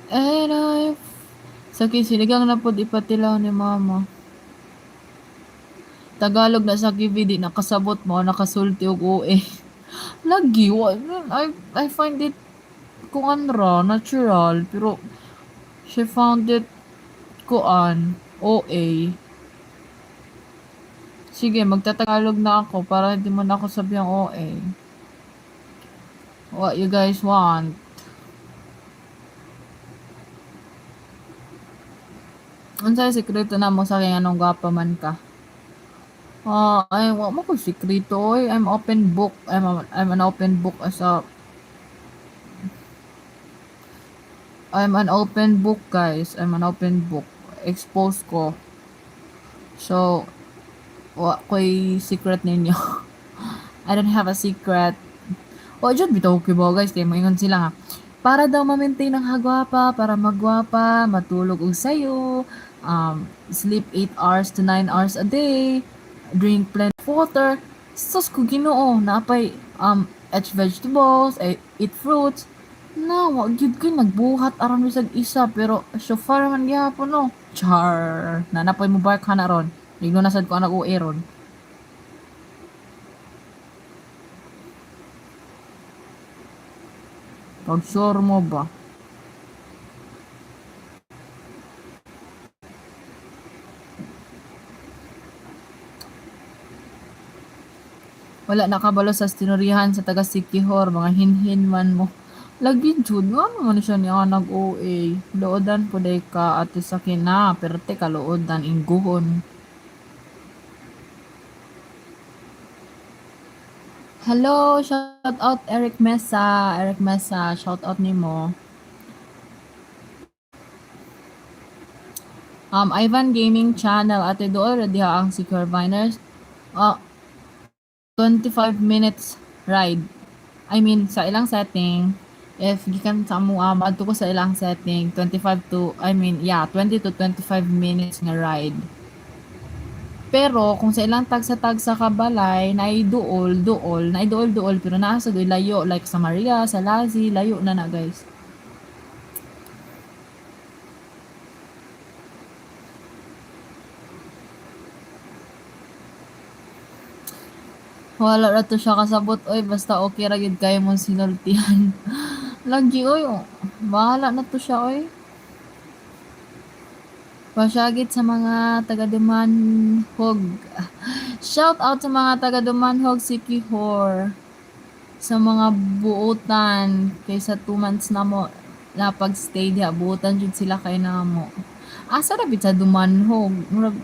And Saki, sinigang na pod ipatilaw ni mama. Tagalog na SakiV, di nakasabot mo, nakasulti og OA. Lagi, I find it natural, pero she found it OA. Sige, magtatagalog na ako para hindi mo na ako sabihan OA. What you guys want? Unsay sekreto na mo sa kaya anong gwapa man ka? Wa mo ko sekreto oy. I'm open book. I'm an open book I'm an open book guys. I'm an open book. Expose ko. So, wa ko'y secret ninyo. I don't have a secret. Jud bitaw ko ba guys, kay moingon sila nga. Para daw ma-maintain ang hagwapa, para magwapa, matulog og sayo, sleep 8 hours to 9 hours a day, drink plenty of water. Sus ko Ginoo, napay eat vegetables, eat fruits. Wa gyud ko'y nagbuhat aron bisag isa pero so far man gyapon no. Char, nanapoy mo bark na ron. Ligno na sad ko anak uwi ron. Pag sure mo ba? Wala nakabalo sa stinuryahan sa taga Sikihor, mga hinhin man mo. Lagi jud, ano man siya niya nag-OA. Loodan po day ka ate Saki na, perte ka loodan ingguhon. Hello, shout out Eric Mesa. Shout out nimo. Ivan Gaming Channel, ate do already ha ang Secure Viners. 25 minutes ride. I mean, sa ilang setting, if gikan sa mo adto ko sa ilang setting, 20 to 25 minutes nga ride. Pero kung sa ilang tagsa-tagsa ka balay, naiduol, pero nasa doy layo, like sa Maria, sa Lazi, layo na guys. Wala ra to siya kasabot, oy, basta okay ra gyud kayo mong sinultihan. Lagi, oy, bahala na to siya, oy. Pasyagit sa mga taga-Dumanhog. Shout out sa mga taga-Dumanhog, Sikihor. Sa mga buotan. Kaysa 2 months na mo na pag-stay diha. Buotan jud sila kay namo. Asa rapid sa Dumanhog. Murag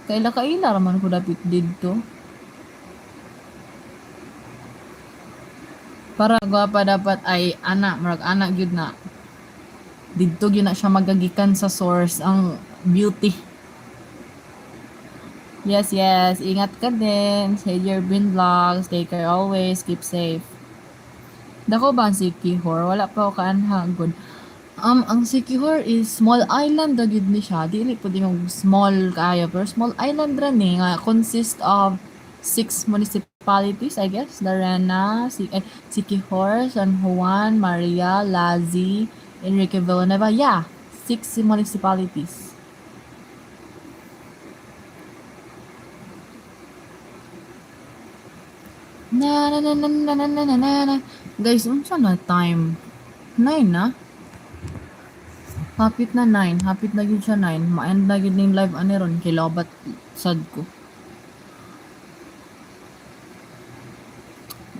kaila-kaila raman ko dapit didto. Para gwapa dapat ay anak. Murag anak gyud na. Didto gyud na siya magagikan sa source ang beauty. Yes, yes. Ingat ka din. Say your bin vlogs. Take care always. Keep safe. Dako ba ang Sikihor? Wala pa ako kaanhagod. Ang Sikihor is small island da gyud ni siya. Dili pud yung small kaayo, pero small island ra ni nga consist of 6 municipalities, I guess. Larena, Sikihor, San Juan, Maria, Lazi, Enrique Villanueva. Yeah, 6 municipalities. Na na na na na na na na na. Guys, unsa na time? 9 na? Hapit na 9. Hapit na yun siya 9. Ma-end na yun yung live ani ron. Kilobat sad ko.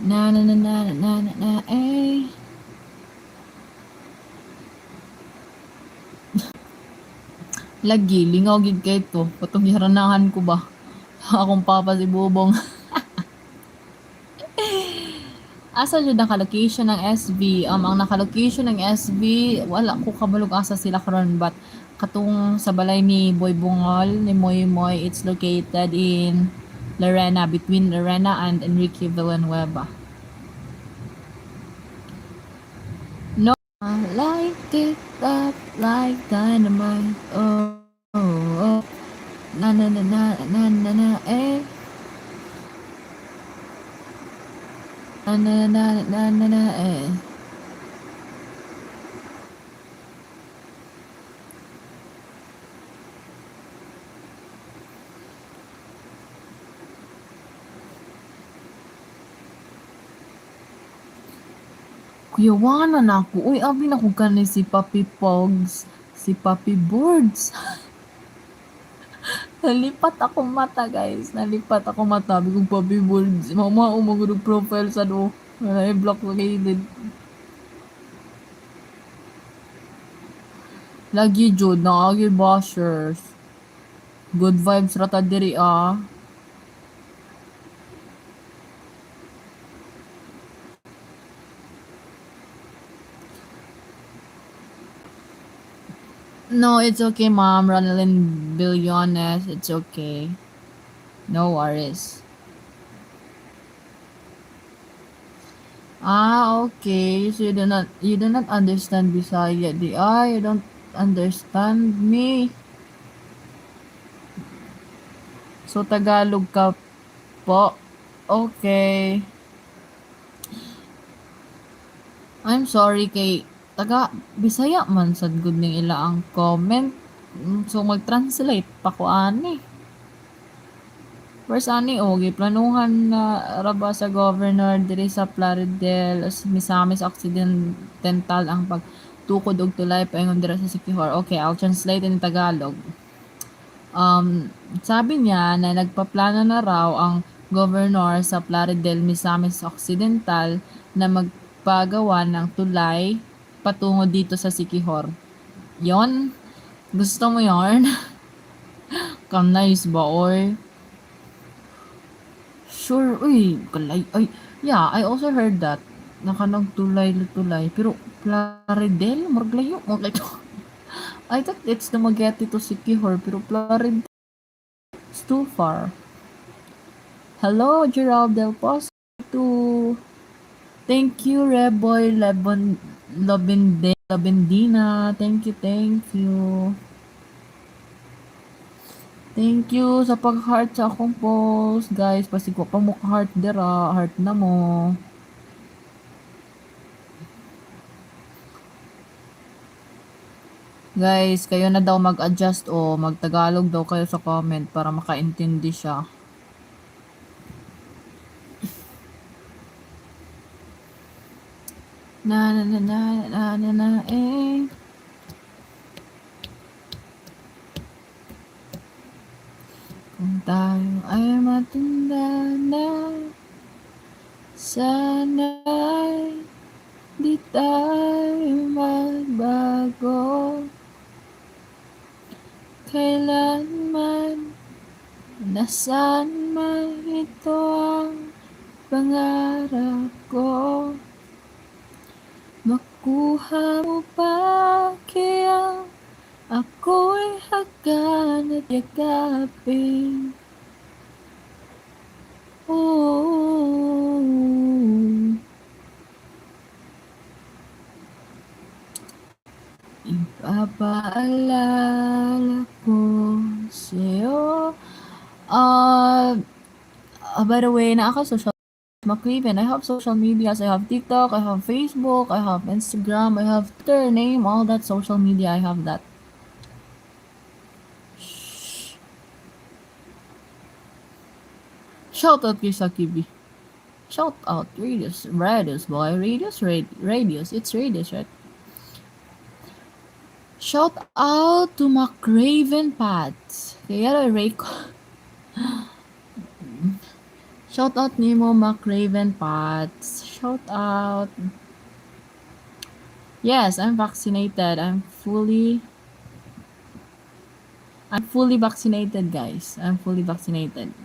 Na na na na na na na eh. Lagi, lingaw gid kay to. Patong yaranahan ko ba? Akong papa si Bubong. Asa jud naka-location ng SB? Ang naka-location ng SB, wala ko kabalog asa sila karon, but katong sa balay ni Boy Bungol, ni Moy Moy, it's located in Larena, between Larena and Enrique Villanueva. No, I light it up like dynamite. Oh, oh, oh. Na na na na na na na eh. Na na na na na na eh. Kuyawanan ako. Uy, abi na kung kanay si Papi Pogs. Si Papi Boards. Nalipat ako mata, guys. Nalipat ako mata. Sabi kong Papi Boards. Mama, umagod profile sa do. Wala i-block na kayo. Lagi jud na agi bashers. Good vibes rata diri ah. No, it's okay, mom. Ronaldin Billones. It's okay. No worries. Ah, okay. So you do not understand Bisaya. You don't understand me. So Tagalog ka po. Okay. I'm sorry kay taga Bisaya man sad gud ning ila ang comment. So mag-translate pa ko ani. First ani giplanuhan na raba sa governor diri sa Plaridel Misamis Occidental ang pagtukod og tulay paingon dira sa Sikihor. Okay, I'll translate in Tagalog. Sabi niya na nagpaplano na raw ang governor sa Plaridel Misamis Occidental na magpagawa ng tulay patungo dito sa Sikihor. Yon? Gusto mo yon? Nice ba, oy? Sure, uy, kalay, ay, yeah, I also heard that. Nakanang tulay. Pero, Plaridel, maraglayo, I thought it's the Magete to Sikihor, pero Plaridel, it's too far. Hello, Gerald Del Pozo. Thank you, Reboy Labendina. Thank you. Thank you sa pag-heart sa akong post. Guys, pasig ko pa mo ka-heart dira. Heart na mo. Guys, kayo na daw mag-adjust o mag-Tagalog daw kayo sa comment para makaintindi siya. Na eh. Kung tayo ay matanda na, sana'y di tayo magbago. Kailanman, nasaan man ito ang pangarap ko. Makuha mo pa kaya ako'y hagkan at yakapin. Ooh. Ipapaalala ko sa'yo. By the way, social McRaven. I have social medias. I have TikTok, I have Facebook, I have Instagram, I have Twitter, name all that social media. I have that. Shout out kay SakiV. Shout out. Radius, boy. Radius. It's Radius, right? Shout out to McRaven Pats. Kaya Ray ko. Shout out Nemo McRaven Pats. Shout out. Yes, I'm vaccinated. I'm fully vaccinated, guys. I'm fully vaccinated.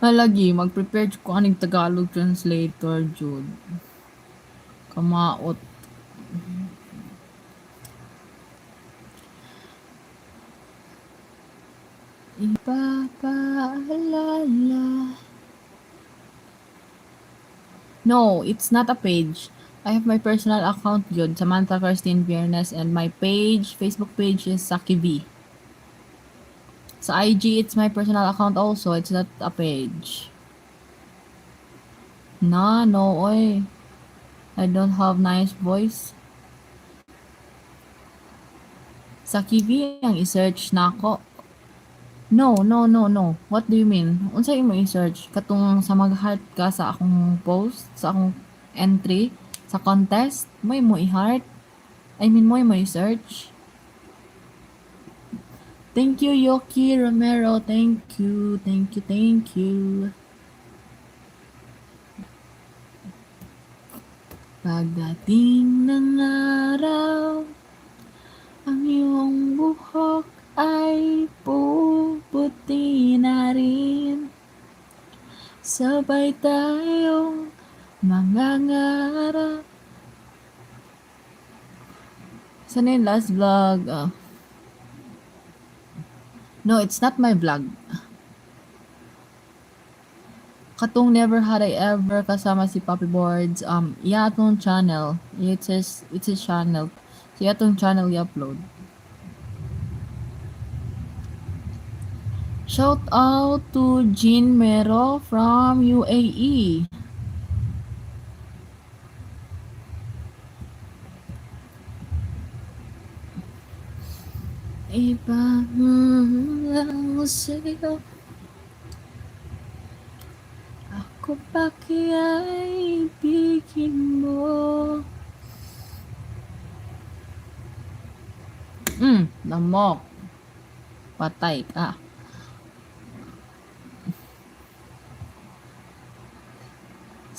Malagi, mag-prepare ko aning Tagalog translator, Jude. Kamaot. Ipapaalala. No, it's not a page. I have my personal account, Jude. Samantha Kirstine Biernes, and my page, Facebook page is SakiV. Sa IG, it's my personal account also. It's not a page. No, oy. I don't have nice voice. SakiV ang i-search nako. No. What do you mean? Unsa imo i-search? Katong sa mag-heart ka sa akong post, sa akong entry, sa contest, mo i-heart. Mo i-search. Thank you, Yoki Romero. Thank you. Pagdating ng araw, ang iyong buhok ay puputi na rin. Sabay tayong mangangarap. Sana yung last vlog? No, it's not my vlog. Katong never had I ever kasama si Poppy Boards. Atong channel. It's his channel. So atong channel i-upload. Shout out to Jean Mero from UAE. Ipamahal sa'yo. Ako pa kaya'y ibigin mo. Lamok. Patay ka.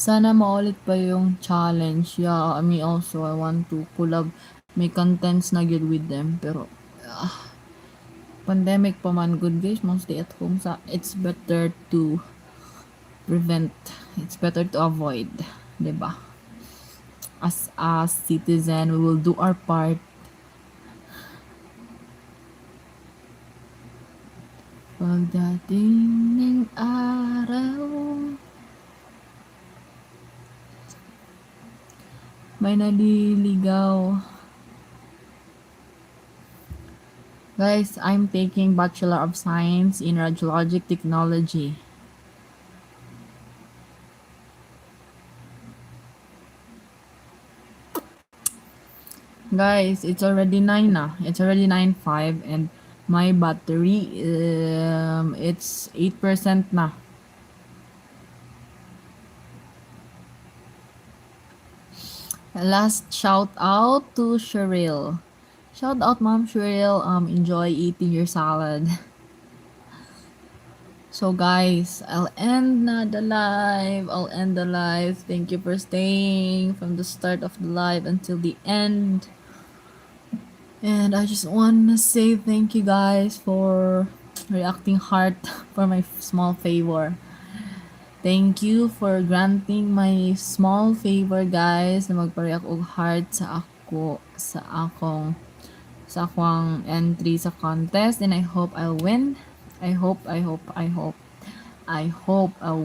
Sana maulit pa yung challenge. Yeah, me also. I want to collab. May contents na good with them. Pero, pandemic pa man, good guys. Mong stay at home sa. It's better to prevent. It's better to avoid. Diba? As a citizen, we will do our part. Pagdating ng araw, may naliligaw. Guys, I'm taking Bachelor of Science in Radiologic Technology. Guys, it's already 9 na. It's already 9:05 and my battery, it's 8% na. Last shout out to Cheryl. Shout out, Mom Cheryl. Enjoy eating your salad. So guys, I'll end na the live. I'll end the live. Thank you for staying from the start of the live until the end. And I just want to say thank you guys for reacting hard for my small favor. Thank you for granting my small favor, guys, na magpa-react og heart sa akong entry sa contest, and I hope I'll win. I hope I'll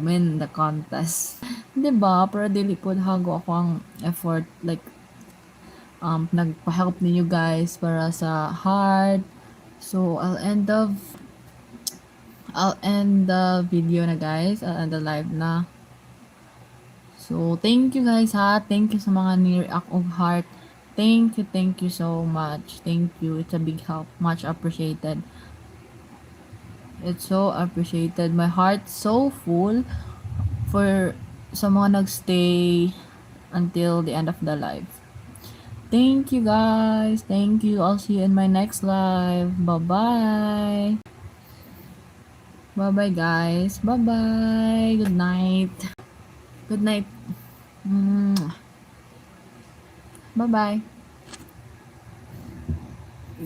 win the contest. 'Di ba? Pero dili pud hago ako ang effort, like nagpa-help ninyo guys para sa heart. So I'll end the video na guys. I'll end the live na. So, thank you guys ha. Thank you sa mga ni-react of heart. Thank you so much. Thank you. It's a big help. Much appreciated. It's so appreciated. My heart so full for sa mga nagstay until the end of the live. Thank you guys. Thank you. I'll see you in my next live. Bye-bye. Bye-bye guys. Bye-bye. Good night. Good night. Bye-bye.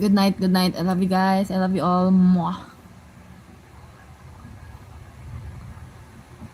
Good night. I love you guys. I love you all. Mwah.